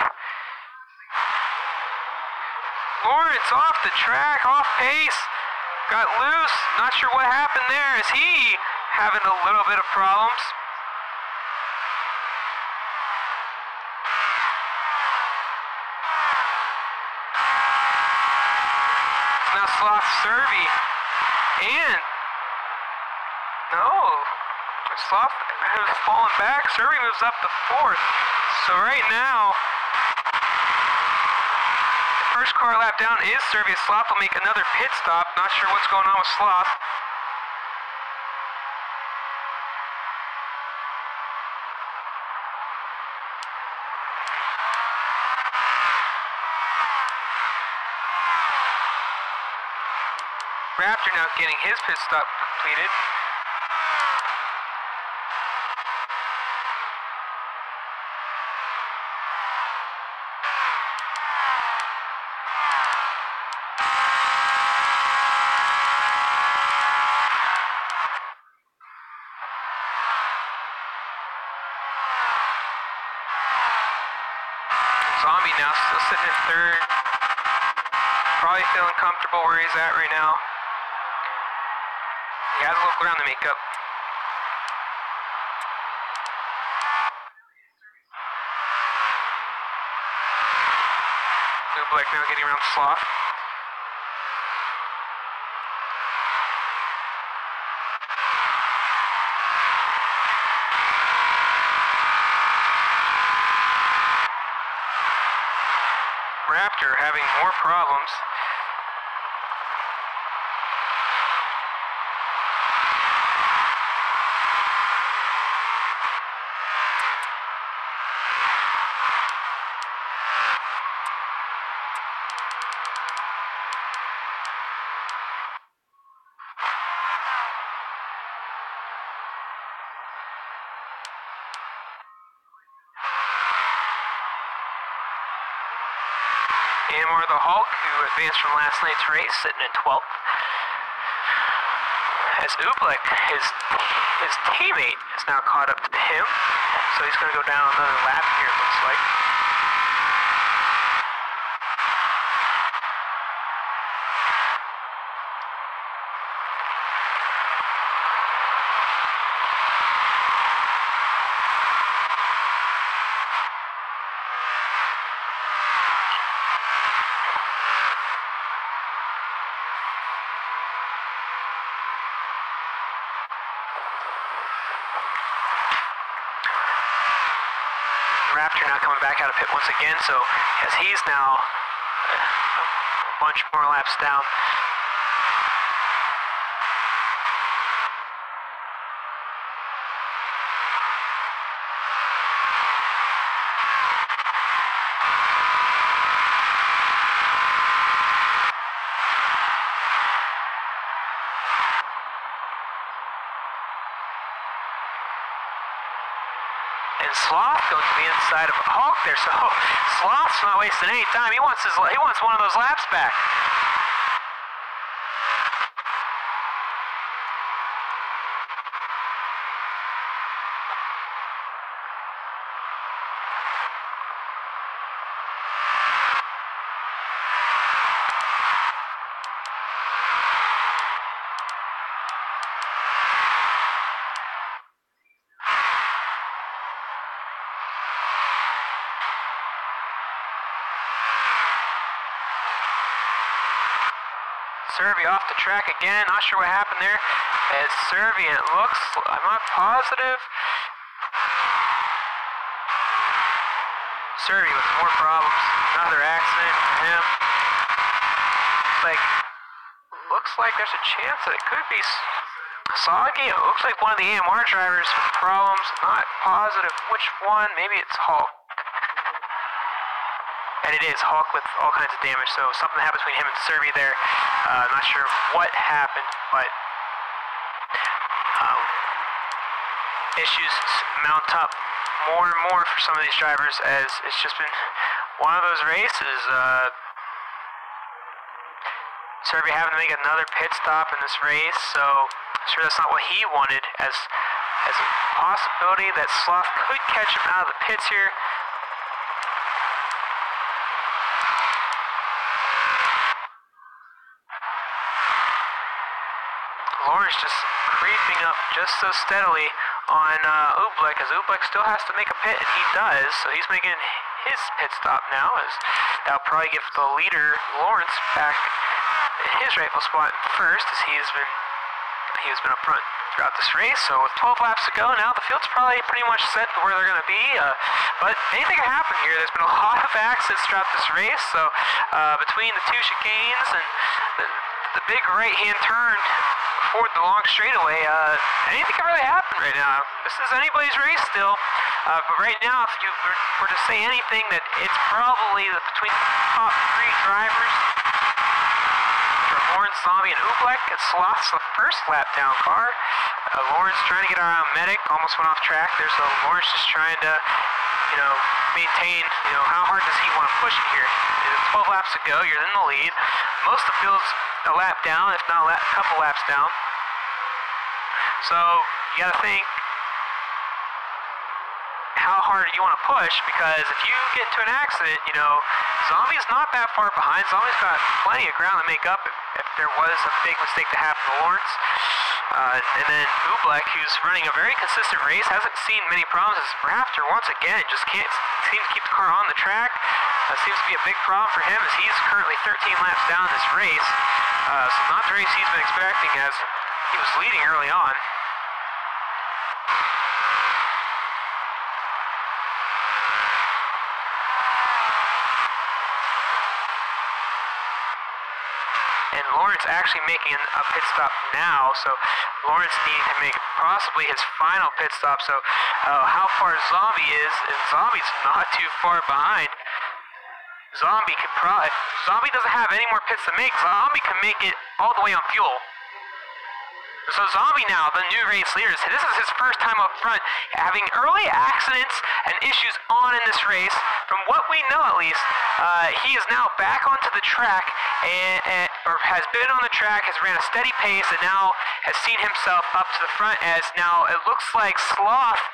Lawrence off the track, off pace. Got loose. Not sure what happened there. Is he having a little bit of problems? Now Sloth, Survey, and no, Sloth has fallen back. Survey moves up to fourth. So right now, the first car lap down is Survey. Sloth will make another pit stop. Not sure what's going on with Sloth. Raptor now getting his pit stop completed. Zombie now still sitting in third. Probably feeling comfortable where he's at right now. He has a little ground to make up. Oobleck now getting around Sloth. Raptor having more problems. AMR the Hulk, who advanced from last night's race, sitting in 12th. As Oobleck, his teammate, is now caught up to him, so he's going to go down another lap here, it looks like. Raptor now coming back out of pit once again, so as he's now a bunch more laps down. And Sloth going to the inside of Hulk there, so Sloth's not wasting any time. He wants one of those laps back. Servi off the track again, not sure what happened there. As Servi, it looks, I'm not positive. Servi with more problems, another accident for him. Looks like there's a chance that it could be Soggy. It looks like one of the AMR drivers with problems, not positive which one, maybe it's Hulk. And it is Hulk with all kinds of damage, so something happened between him and Servi there. Not sure what happened, but issues mount up more and more for some of these drivers, as it's just been one of those races. Servi having to make another pit stop in this race, so I'm sure that's not what he wanted, as a possibility that Sloth could catch him out of the pits here. Lawrence just creeping up just so steadily on Oobleck, as Oobleck still has to make a pit, and he does, so he's making his pit stop now, as that'll probably give the leader, Lawrence, back in his rightful spot first, as he has been up front throughout this race. So with 12 laps to go now, the field's probably pretty much set to where they're going to be, but anything can happen here. There's been a lot of accidents throughout this race, so between the two chicanes and the big right-hand turn forward the long straightaway, anything can really happen right now. This is anybody's race still, but right now, if you were to say anything, that it's probably between the top three drivers, Lawrence, Zombie, and Oobleck. It's Sloth's the first lap down car. Lawrence trying to get around Medic, almost went off track there, so Lawrence just trying to, maintain, how hard does he want to push it here? 12 laps to go, you're in the lead. Most of the field's a lap down, if not a couple laps down. So you gotta think, how hard do you want to push? Because if you get into an accident, Zombie's not that far behind. Zombie's got plenty of ground to make up if there was a big mistake to happen to Lawrence. And then Oobleck, who's running a very consistent race, hasn't seen many problems, as Raptor, once again, just can't seem to keep the car on the track. Seems to be a big problem for him, as he's currently 13 laps down this race. So not the race he's been expecting, as he was leading early on. And Lawrence actually making a pit stop now, so Lawrence needing to make possibly his final pit stop. So how far Zombie is, and Zombie's not too far behind. Zombie could probably, if Zombie doesn't have any more pits to make, Zombie can make it all the way on fuel. So Zombie now, the new race leader, this is his first time up front, having early accidents and issues on in this race. From what we know at least, he is now back onto the track, or has been on the track, has ran a steady pace, and now has seen himself up to the front, as now it looks like Sloth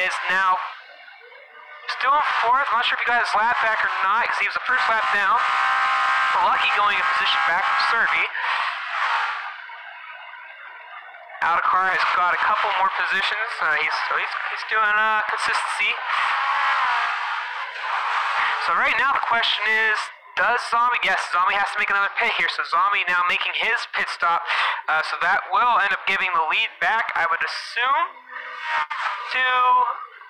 is now still in fourth. I'm not sure if he got his lap back or not, because he was the first lap down. Lucky going in position back from Serby. Outcar has got a couple more positions. He's doing consistency. So right now the question is, does Zombie? Yes, Zombie has to make another pit here. So Zombie now making his pit stop. So that will end up giving the lead back, I would assume, to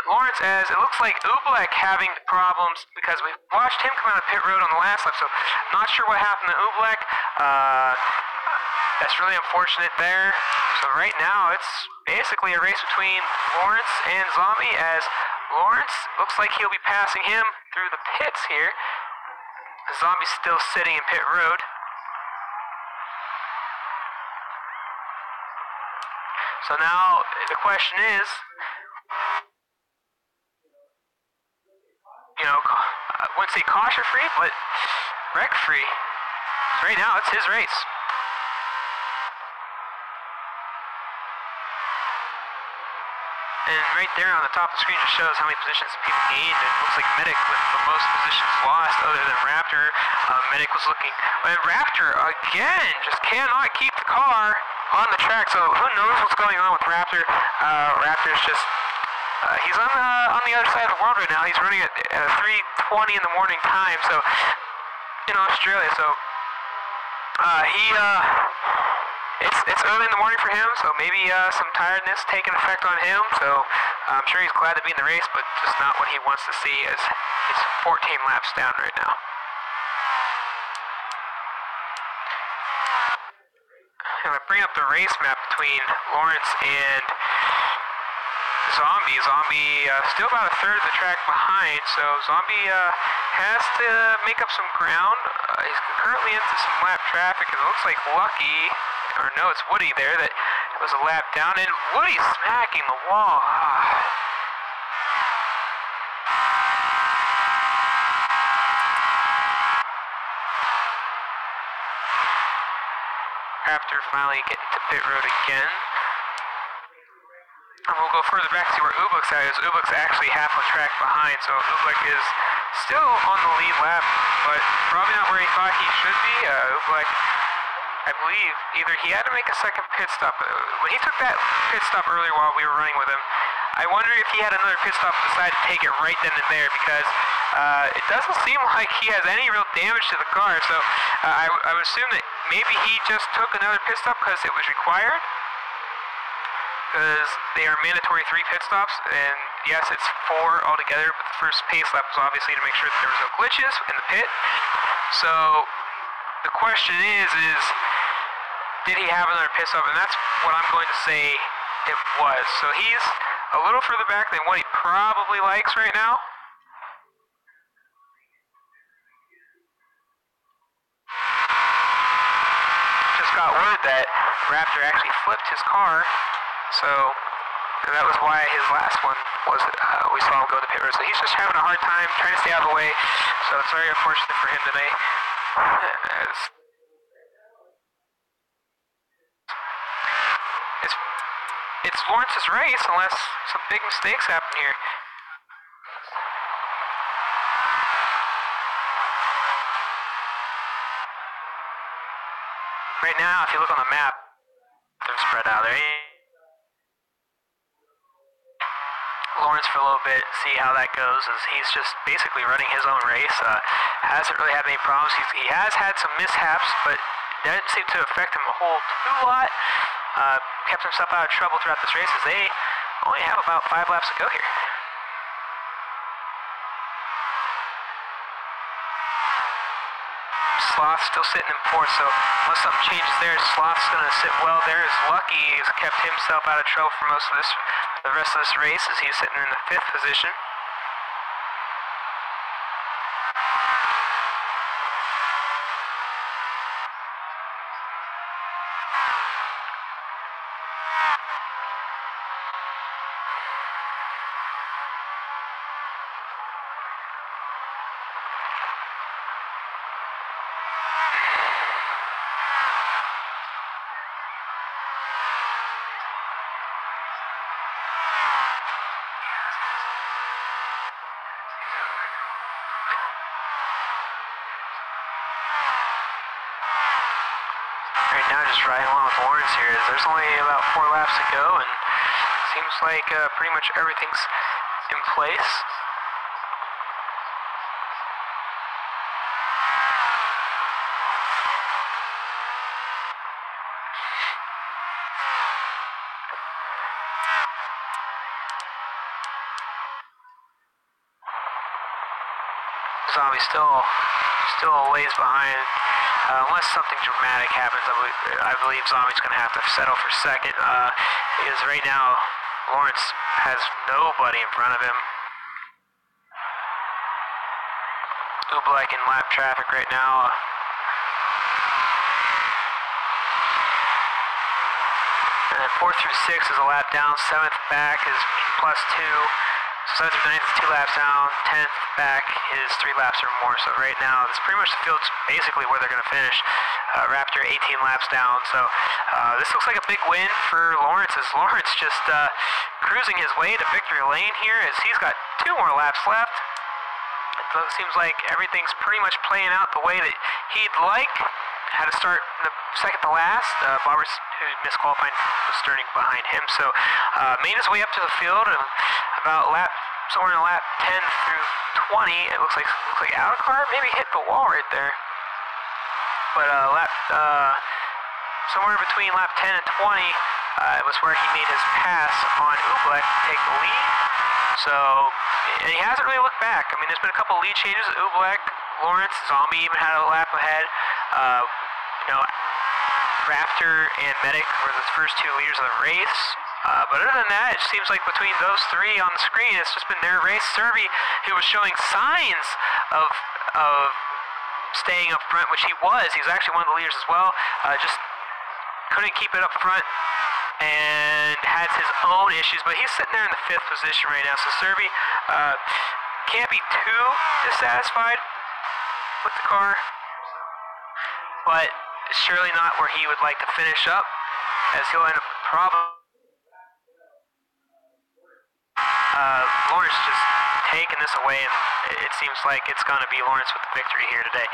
Lawrence, as it looks like Oobleck having problems, because we watched him come out of pit road on the last lap. So not sure what happened to Oobleck. That's really unfortunate there. So right now it's basically a race between Lawrence and Zombie, as Lawrence looks like he'll be passing him through the pits here. Zombie's still sitting in pit road. So now the question is, I wouldn't say caution free, but wreck free. So right now it's his race. And right there on the top of the screen just shows how many positions people gained. It looks like Medic with the most positions lost other than Raptor. Medic was looking, but Raptor again just cannot keep the car on the track. So who knows what's going on with Raptor. Raptor's just, he's on the other side of the world right now. He's running at 3:20 in the morning time, so in Australia. So It's early in the morning for him, so maybe some tiredness taking effect on him. So I'm sure he's glad to be in the race, but just not what he wants to see, as he's 14 laps down right now. And I bring up the race map between Lawrence and Zombie. Zombie still about a third of the track behind, so Zombie has to make up some ground. He's currently into some lap traffic, and it looks like Lucky, or no, it's Woody there, that was a lap down, and Woody smacking the wall. Raptor finally getting to pit road again. And we'll go further back to see where Oobleck's at. Oobleck's actually half a track behind, so Oobleck is still on the lead lap, but probably not where he thought he should be. Oobleck, I believe, either he had to make a second pit stop. When he took that pit stop earlier while we were running with him, I wonder if he had another pit stop and decided to take it right then and there, because it doesn't seem like he has any real damage to the car. So I would assume that maybe he just took another pit stop because it was required, because they are mandatory 3 pit stops, and yes, it's 4 altogether, but the first pace lap was obviously to make sure that there was no glitches in the pit. So the question is did he have another pit stop? And that's what I'm going to say it was. So he's a little further back than what he probably likes right now. Just got word that Raptor actually flipped his car, so and that was why his last one was, we saw him go to pit road. So he's just having a hard time trying to stay out of the way, so it's very unfortunate for him today. It's Lawrence's race, unless some big mistakes happen here. Right now, if you look on the map, they're spread out there. Lawrence for a little bit, see how that goes, as he's just basically running his own race. Hasn't really had any problems. He has had some mishaps, but it didn't seem to affect him a whole lot. Kept himself out of trouble throughout this race, as they only have about 5 laps to go here. Sloth's still sitting in 4th, so unless something changes there, Sloth's going to sit well there, as Lucky has kept himself out of trouble for most of the rest of this race, as he's sitting in the 5th position. right now just riding along with Lawrence here. There's only about 4 laps to go, and seems like pretty much everything's in place. Zombie's still a ways behind. Unless something dramatic happens, I believe Zombie's going to have to settle for second. Because right now, Lawrence has nobody in front of him. Oobleck in lap traffic right now. And then 4th through 6th is a lap down. 7th back is +2. 7th through 9th is 2 laps down. 10th back is 3 laps or more. So right now, it's pretty much the field's basically where they're going to finish. Raptor 18 laps down. So this looks like a big win for Lawrence, as Lawrence just cruising his way to victory lane here, as he's got 2 more laps left. It seems like everything's pretty much playing out the way that he'd like. Had to start in the second to last. Bobbers, who missed qualifying, was starting behind him. So made his way up to the field, and about somewhere in lap 10 through 20, it looks like out of car maybe hit the wall right there. But somewhere between lap 10 and 20 was where he made his pass on Oobleck to take the lead. So, and he hasn't really looked back. I mean, there's been a couple lead changes. Oobleck, Lawrence, Zombie even had a lap ahead. Raptor and Medic were the first 2 leaders of the race. But other than that, it seems like between those 3 on the screen, it's just been their race. Serby, who was showing signs of staying up front, which he was actually one of the leaders as well, just couldn't keep it up front and has his own issues, but he's sitting there in the 5th position right now. So Serby can't be too dissatisfied with the car, but surely not where he would like to finish up, as he'll end up probably Lawrence just taking this away, and it seems like it's going to be Lawrence with the victory here today.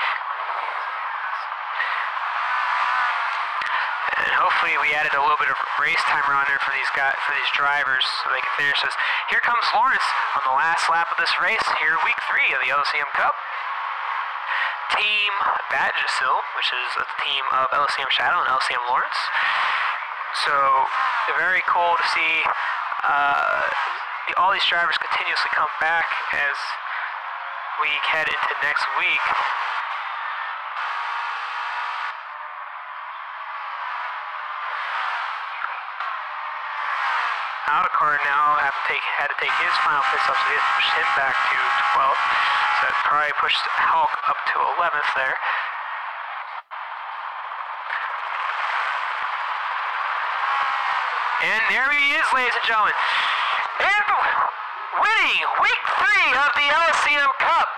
And hopefully we added a little bit of race timer on there for these drivers, so they can finish this. Here comes Lawrence on the last lap of this race here, week 3 of the LSEM Cup. Team Badgesil, which is a team of LSEM Shadow and LSEM Lawrence. So very cool to see all these drivers continuously come back as we head into next week. Outcar now had to take his final pit stop, so he pushed him back to 12th. So that probably pushed Hulk up to 11th there. And there he is, ladies and gentlemen. And winning week 3 of the LSEM Cup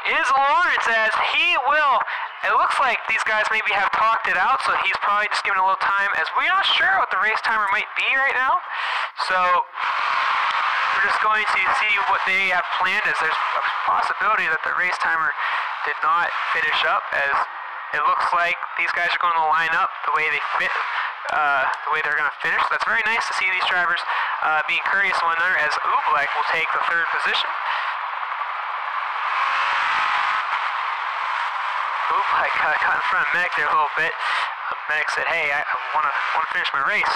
is Lawrence, as he will. It looks like these guys maybe have talked it out, so he's probably just giving a little time, as we're not sure what the race timer might be right now. So we're just going to see what they have planned, as there's a possibility that the race timer did not finish up, as it looks like these guys are going to line up the way they fit, the way they're going to finish. So that's very nice to see these drivers being courteous to one another, as Oobleck will take the 3rd position. Oobleck got in front of Medic there a little bit. Medic said, "Hey, I want to finish my race."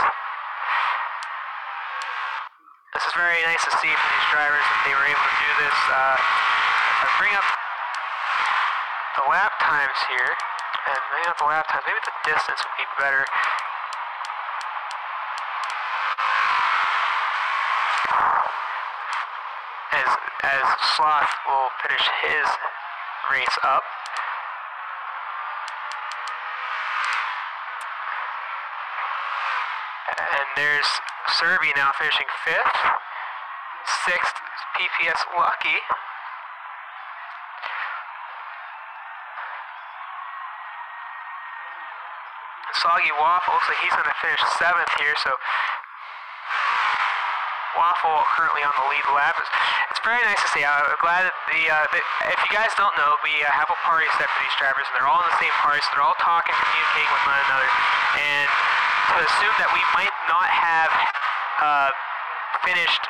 This is very nice to see from these drivers that they were able to do this. If I bring up the lap times here, and maybe not the lap times, maybe the distance would be better. As Sloth will finish his race up. And there's Serby now finishing 5th. 6th, PPS Lucky. Soggy Waffle looks like he's going to finish 7th here, so Waffle currently on the lead lap. It's very nice to see. I'm glad that If you guys don't know, we have a party set for these drivers, and they're all in the same party, so they're all talking, communicating with one another. And to assume that we might not have finished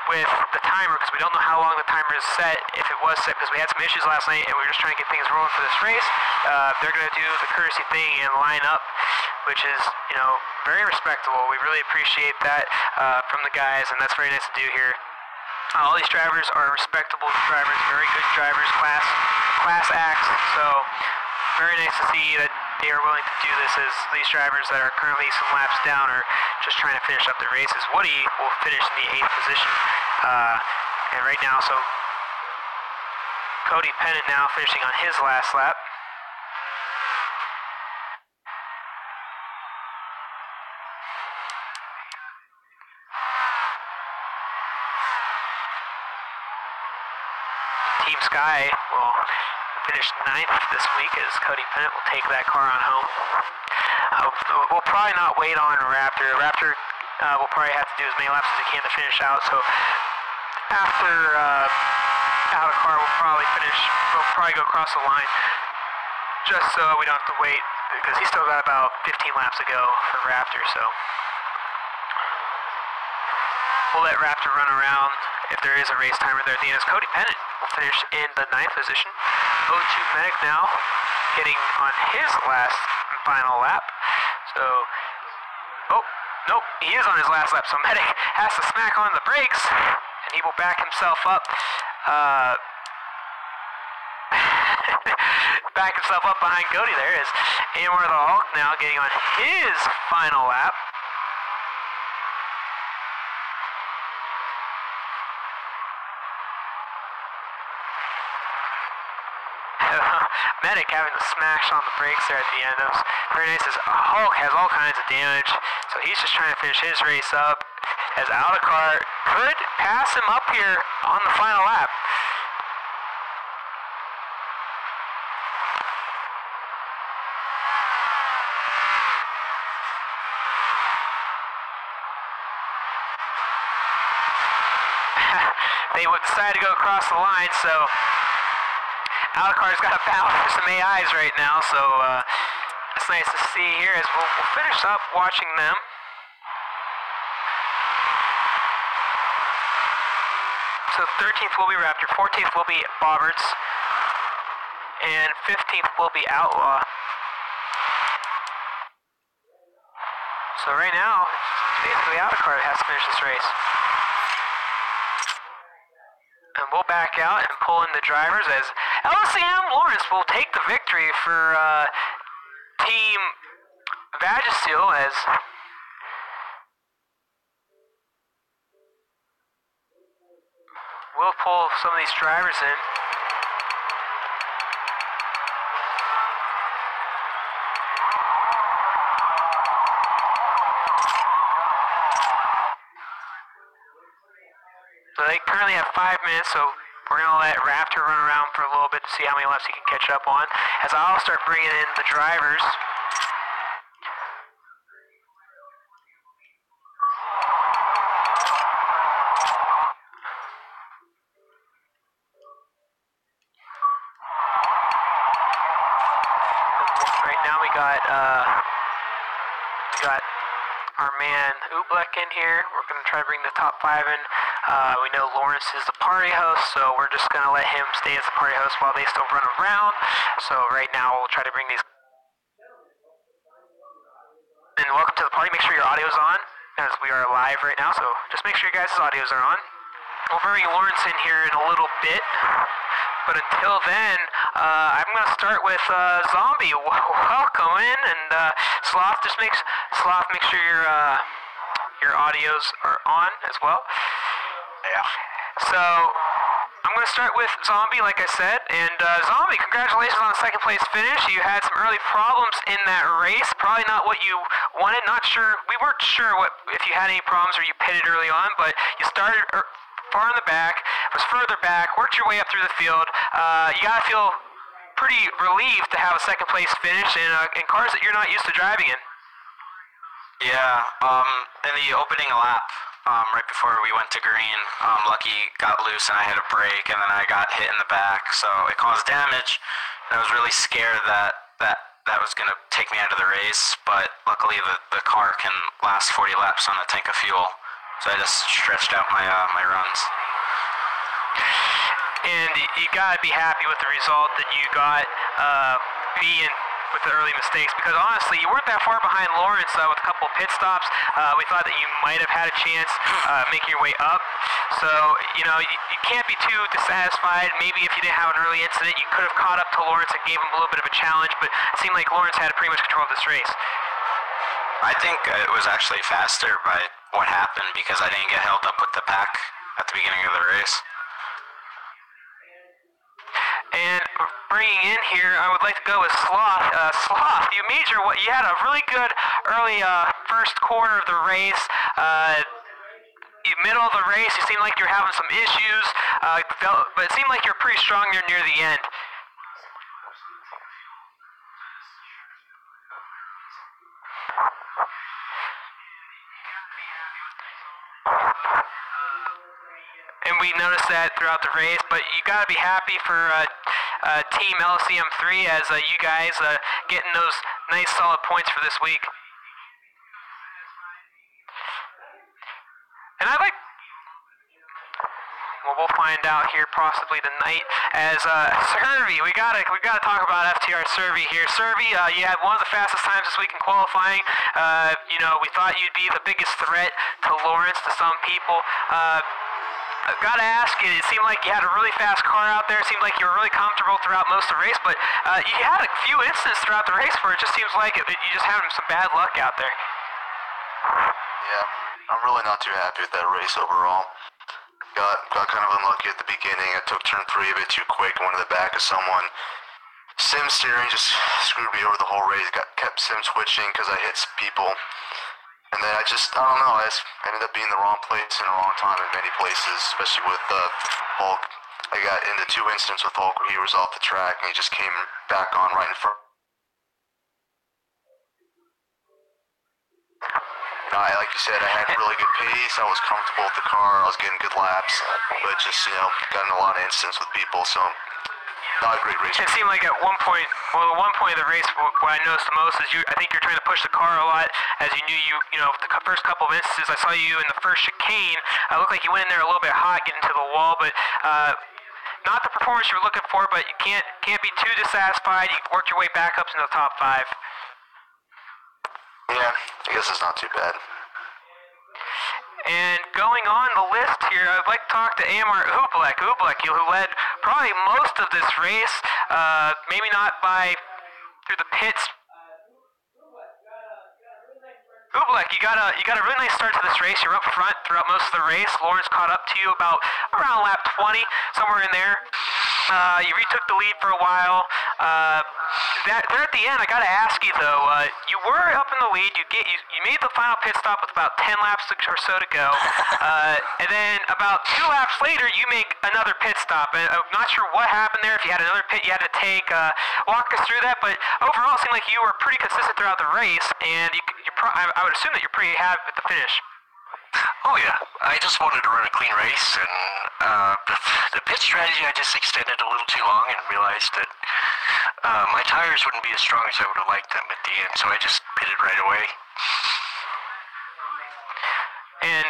with the timer, because we don't know how long the timer is set, if it was set, because we had some issues last night, and we were just trying to get things rolling for this race. They're going to do the courtesy thing and line up, which is, you know, very respectable. We really appreciate that from the guys, and that's very nice to do here. All these drivers are respectable drivers, very good drivers, class acts, so very nice to see that they are willing to do this, as these drivers that are currently some laps down are just trying to finish up their races. Woody will finish in the 8th position, and right now, so Cody Pennant now finishing on his last lap. Team Sky will finish 9th this week, as Cody Pennant will take that car on home. We'll probably not wait on Raptor. Raptor will probably have to do as many laps as he can to finish out, so after out of car we'll probably go across the line, just so we don't have to wait, because he's still got about 15 laps to go for Raptor, so we'll let Raptor run around if there is a race timer there at the end. As Cody Pennant will finish in the 9th position. O2 Medic now getting on his last and final lap. So, oh, nope, he is on his last lap, so Medic has to smack on the brakes, and he will back himself up. Back himself up behind Cody. There is Amor the Hulk now getting on his final lap. Medic having to smash on the brakes there at the end. That was very nice, as Hulk has all kinds of damage, so he's just trying to finish his race up, as out of car could pass him up here on the final lap. They would decide to go across the line, so Alacar's got to battle for some AIs right now, so it's nice to see here, as we'll finish up watching them. So 13th will be Raptor, 14th will be Bobberts, and 15th will be Outlaw. So right now, it's basically Alacar has to finish this race. And we'll back out and pull in the drivers, as LSEM Lawrence will take the victory for Team Vagisil, as we'll pull some of these drivers in. So they currently have 5 minutes, so we're going to let Raptor run around for a little bit to see how many laps he can catch up on, as I'll start bringing in the drivers. Right now we got our man Oobleck in here. We're going to try to bring the top 5 in. We know Lawrence is the party host, so we're just going to let him stay as the party host while they still run around. So right now we'll try to bring these. And welcome to the party. Make sure your audio's on, as we are live right now, so just make sure your guys' audios are on. We'll bring Lawrence in here in a little bit, but until then, I'm going to start with Zombie. Welcome in, and Sloth, make sure your audios are on as well. Yeah. So I'm going to start with Zombie, like I said, and Zombie, congratulations on the 2nd place finish. You had some early problems in that race, probably not what you wanted. We weren't sure if you had any problems or you pitted early on, but you started far in the back, was further back, worked your way up through the field. You got to feel pretty relieved to have a 2nd place finish in cars that you're not used to driving in. Yeah, in the opening lap, right before we went to green. Lucky got loose and I hit a brake, and then I got hit in the back, so it caused damage. And I was really scared that was going to take me out of the race, but luckily the car can last 40 laps on a tank of fuel, so I just stretched out my runs. And you gotta be happy with the result that you got, being with the early mistakes, because honestly, you weren't that far behind Lawrence with a couple of pit stops. We thought that you might have had a chance making your way up. So, you know, you can't be too dissatisfied. Maybe if you didn't have an early incident, you could have caught up to Lawrence and gave him a little bit of a challenge, but it seemed like Lawrence had pretty much control of this race. I think it was actually faster by what happened because I didn't get held up with the pack at the beginning of the race. And bringing in here, I would like to go with Sloth. Sloth, you had a really good early first quarter of the race. Middle of the race, you seemed like you were having some issues, but it seemed like you were pretty strong near the end. And we noticed that throughout the race, but you got to be happy for Team LSEM 3 as you guys getting those nice solid points for this week. And I'd like, well, we'll find out here possibly tonight as Servi. We gotta talk about FTR Servi here. Servi, you had one of the fastest times this week in qualifying. You know, we thought you'd be the biggest threat to Lawrence, to some people. I've got to ask you, it seemed like you had a really fast car out there. It seemed like you were really comfortable throughout most of the race, but you had a few incidents throughout the race where it just seems like you just having some bad luck out there. Yeah, I'm really not too happy with that race overall. Got kind of unlucky at the beginning. I took turn 3 a bit too quick, went to the back of someone. Sim steering just screwed me over the whole race. Kept sim switching because I hit people. And then I don't know, I ended up being in the wrong place in the wrong time in many places, especially with Hulk. I got into 2 incidents with Hulk where he was off the track and he just came back on right in front. Like you said, I had really good pace, I was comfortable with the car, I was getting good laps, but just, you know, got in a lot of incidents with people, so not a great race. It seemed like at one point of the race, what I noticed the most is I think you're trying to push the car a lot, as you knew the first couple of instances, I saw you in the first chicane, it looked like you went in there a little bit hot, getting to the wall, but not the performance you were looking for, but you can't be too dissatisfied, you worked your way back up into the top 5. Yeah, I guess it's not too bad. And going on the list here, I'd like to talk to Amar Ublek, who led probably most of this race, maybe not through the pits. Ublek, you got a really nice start to this race. You're up front throughout most of the race. Lawrence caught up to you around lap 20, somewhere in there. You retook the lead for a while. There at the end, I got to ask you though. You were up in the lead. You made the final pit stop with about 10 laps or so to go, and then about 2 laps later, you make another pit stop. And I'm not sure what happened there. If you had another pit you had to take, walk us through that. But overall, it seemed like you were pretty consistent throughout the race, and I would assume that you're pretty happy with the finish. Oh yeah, I just wanted to run a clean race, and the pit strategy I just extended a little too long and realized that my tires wouldn't be as strong as I would have liked them at the end, so I just pitted right away. And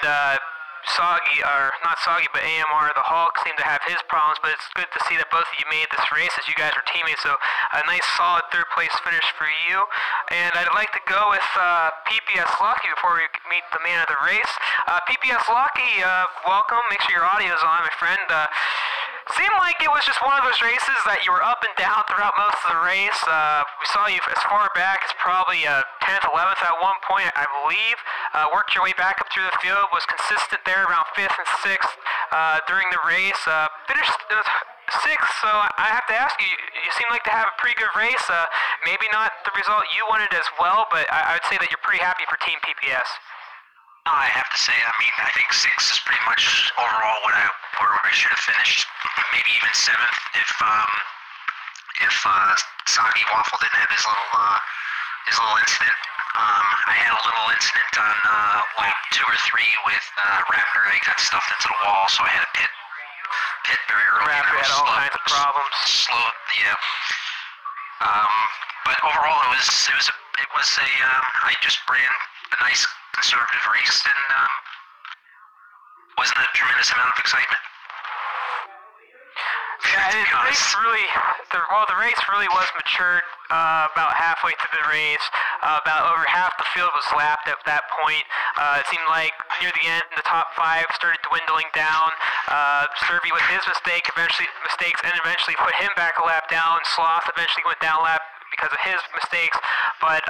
Soggy, or not Soggy, but AMR, the Hulk, seemed to have his problems, but it's good to see that both of you made this race as you guys were teammates, so a nice solid 3rd place finish for you. And I'd like to go with PPS Lucky before we meet the man of the race. PPS Lucky, welcome. Make sure your audio's on, my friend. Seemed like it was just one of those races that you were up and down throughout most of the race. We saw you as far back as probably 10th, 11th at one point, I believe. Worked your way back up through the field, was consistent there around 5th and 6th during the race. Finished 6th, so I have to ask you, you seem like to have a pretty good race. Maybe not the result you wanted as well, but I would say that you're pretty happy for Team PPS. I have to say, I mean, I think 6th is pretty much overall where I should have finished. Maybe even 7th if Soggy Waffle didn't have his little incident. I had a little incident on lap 2 or 3 with Raptor. I got stuffed into the wall, so I had to pit very early. Raptor had all kinds of problems. Slow, yeah. But overall, it was a I just ran a nice conservative race, and wasn't a tremendous amount of excitement. Yeah, the race really was matured about halfway through the race. About over half the field was lapped at that point. It seemed like near the end, the top 5 started dwindling down. Serby with his mistakes eventually put him back a lap down. Sloth eventually went down a lap because of his mistakes, but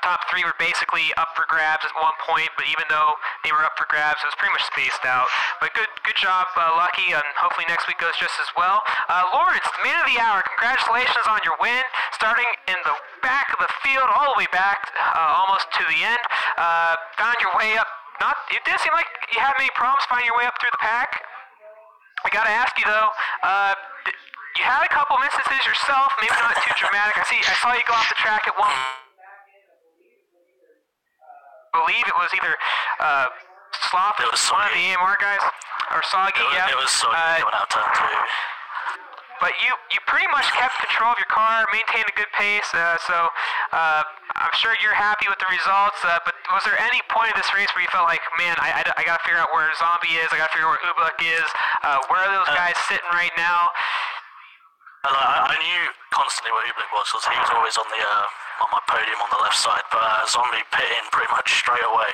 top 3 were basically up for grabs at one point, but even though they were up for grabs, it was pretty much spaced out. But good job, Lucky, and hopefully next week goes just as well. Lawrence, man of the hour, congratulations on your win, starting in the back of the field, all the way back, almost to the end. Found your way up. It didn't seem like you had many problems finding your way up through the pack. I gotta ask you though, you had a couple of instances yourself, maybe not too dramatic. I saw you go off the track at one. I believe it was either Sloth, it was one of the AMR guys, or Soggy. It was Soggy going out turn 2. But you pretty much kept control of your car, maintained a good pace, so I'm sure you're happy with the results. But was there any point in this race where you felt like, man, I got to figure out where Zombie is, I got to figure out where Ubuk is, where are those guys sitting right now? I knew constantly where Ublik was because he was always on my podium on the left side, but Zombie pit in pretty much straight away.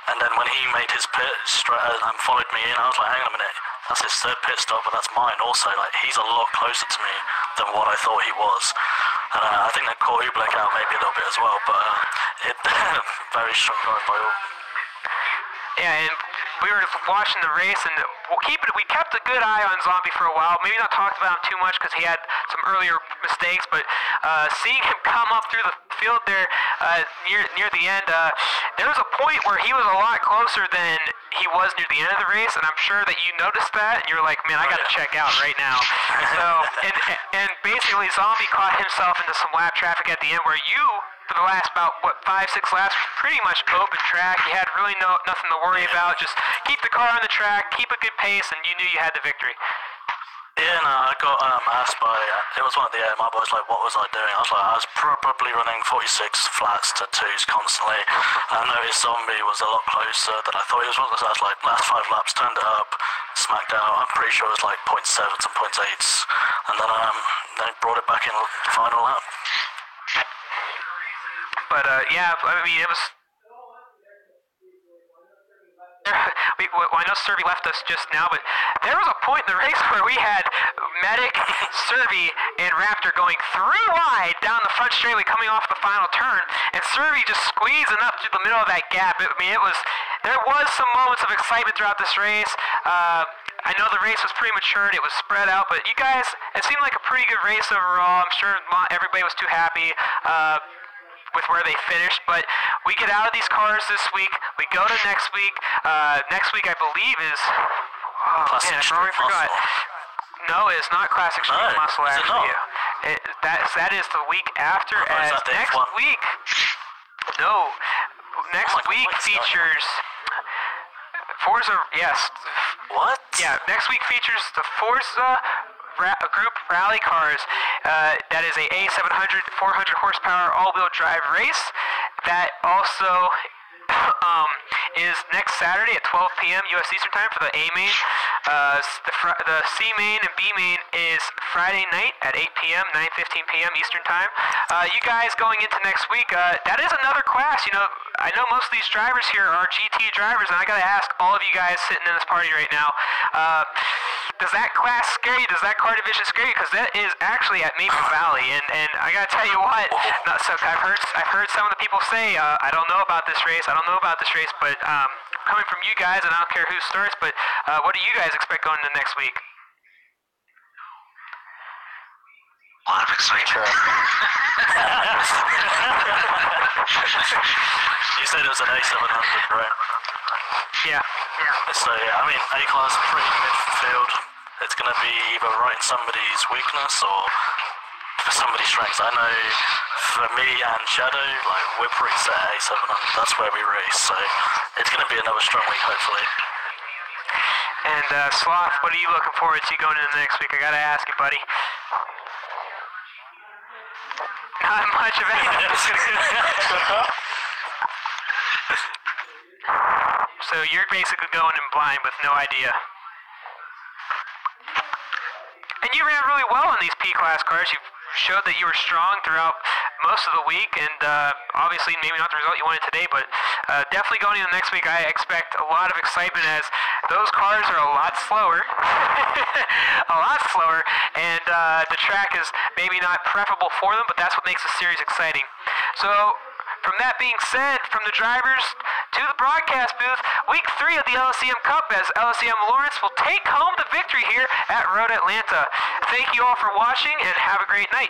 And then when he made his pit and followed me in, I was like, hang on a minute, that's his 3rd pit stop, but that's mine also. Like, he's a lot closer to me than what I thought he was. And I think that caught Ublik out maybe a little bit as well, but very strong drive by all. Yeah, and we were watching the race, and we kept a good eye on Zombie for a while. Maybe not talked about him too much because he had some earlier mistakes, but seeing him come up through the field there near the end, there was a point where he was a lot closer than he was near the end of the race, and I'm sure that you noticed that, and you were like, man, I got to check out right now. So, and basically Zombie caught himself into some lap traffic at the end where you, for the last about 5-6 laps, pretty much open track. You had really nothing to worry about. Just keep the car on the track, keep a good pace, and you knew you had the victory. Yeah, no, I got asked by, it was one of the AMI boys, like, what was I doing? I was like, I was probably running 46 flats to 2s constantly. I noticed Zombie was a lot closer than I thought he was. So I was like, last 5 laps, turned it up, smacked out. I'm pretty sure it was like 0.7s and 0.8s. And then they brought it back in the final lap. But yeah, I mean, it was. I know Serby left us just now, but there was a point in the race where we had Medic, Serby, and Raptor going 3 wide down the front straightaway coming off the final turn, and Serby just squeezing up through the middle of that gap. There was some moments of excitement throughout this race. I know the race was prematured, it was spread out, but you guys, it seemed like a pretty good race overall. I'm sure not everybody was too happy with where they finished, but we get out of these cars this week, we go to next week. Next week I believe is, Classic man, I already forgot. No, it's not Classic Street Muscle actually. That is the week after, as next week, next week features Forza, yes. What? Yeah, next week features the Forza group rally cars. That is a A700 400 horsepower all-wheel drive race. That also is next Saturday at 12 p.m. U.S. Eastern Time for the A main. The C main and B main is Friday night at 8 p.m., 9:15 p.m. Eastern Time. You guys going into next week, that is another class. You know, I know most of these drivers here are GT drivers, and I got to ask all of you guys sitting in this party right now, does that class scare you? Does that car division scare you? Because that is actually at Maple Valley, and I got to tell you what, I've heard some of the people say, I don't know about this race, but coming from you guys, and I don't care who starts, but what do you guys expect going into next week? A lot of excitement. You said it was an A700, right? Yeah. So yeah, I mean, A-Class pretty midfield. It's going to be either right in somebody's weakness or somebody's strengths. I know for me and Shadow, like, we're pretty set at A7, and that's where we race, so it's going to be another strong week, hopefully. And Sloth, what are you looking forward to going into next week? I gotta ask you, buddy. Not much of anything. So you're basically going in blind with no idea. And you ran really well on these P-Class cars. You showed that you were strong throughout most of the week, and obviously maybe not the result you wanted today, but definitely going into next week, I expect a lot of excitement as those cars are a lot slower, and the track is maybe not preferable for them, but that's what makes the series exciting. So, from that being said, from the drivers to the broadcast booth, week 3 of the LSEM Cup as LSEM Lawrence will take home the victory here at Road Atlanta. Thank you all for watching and have a great night.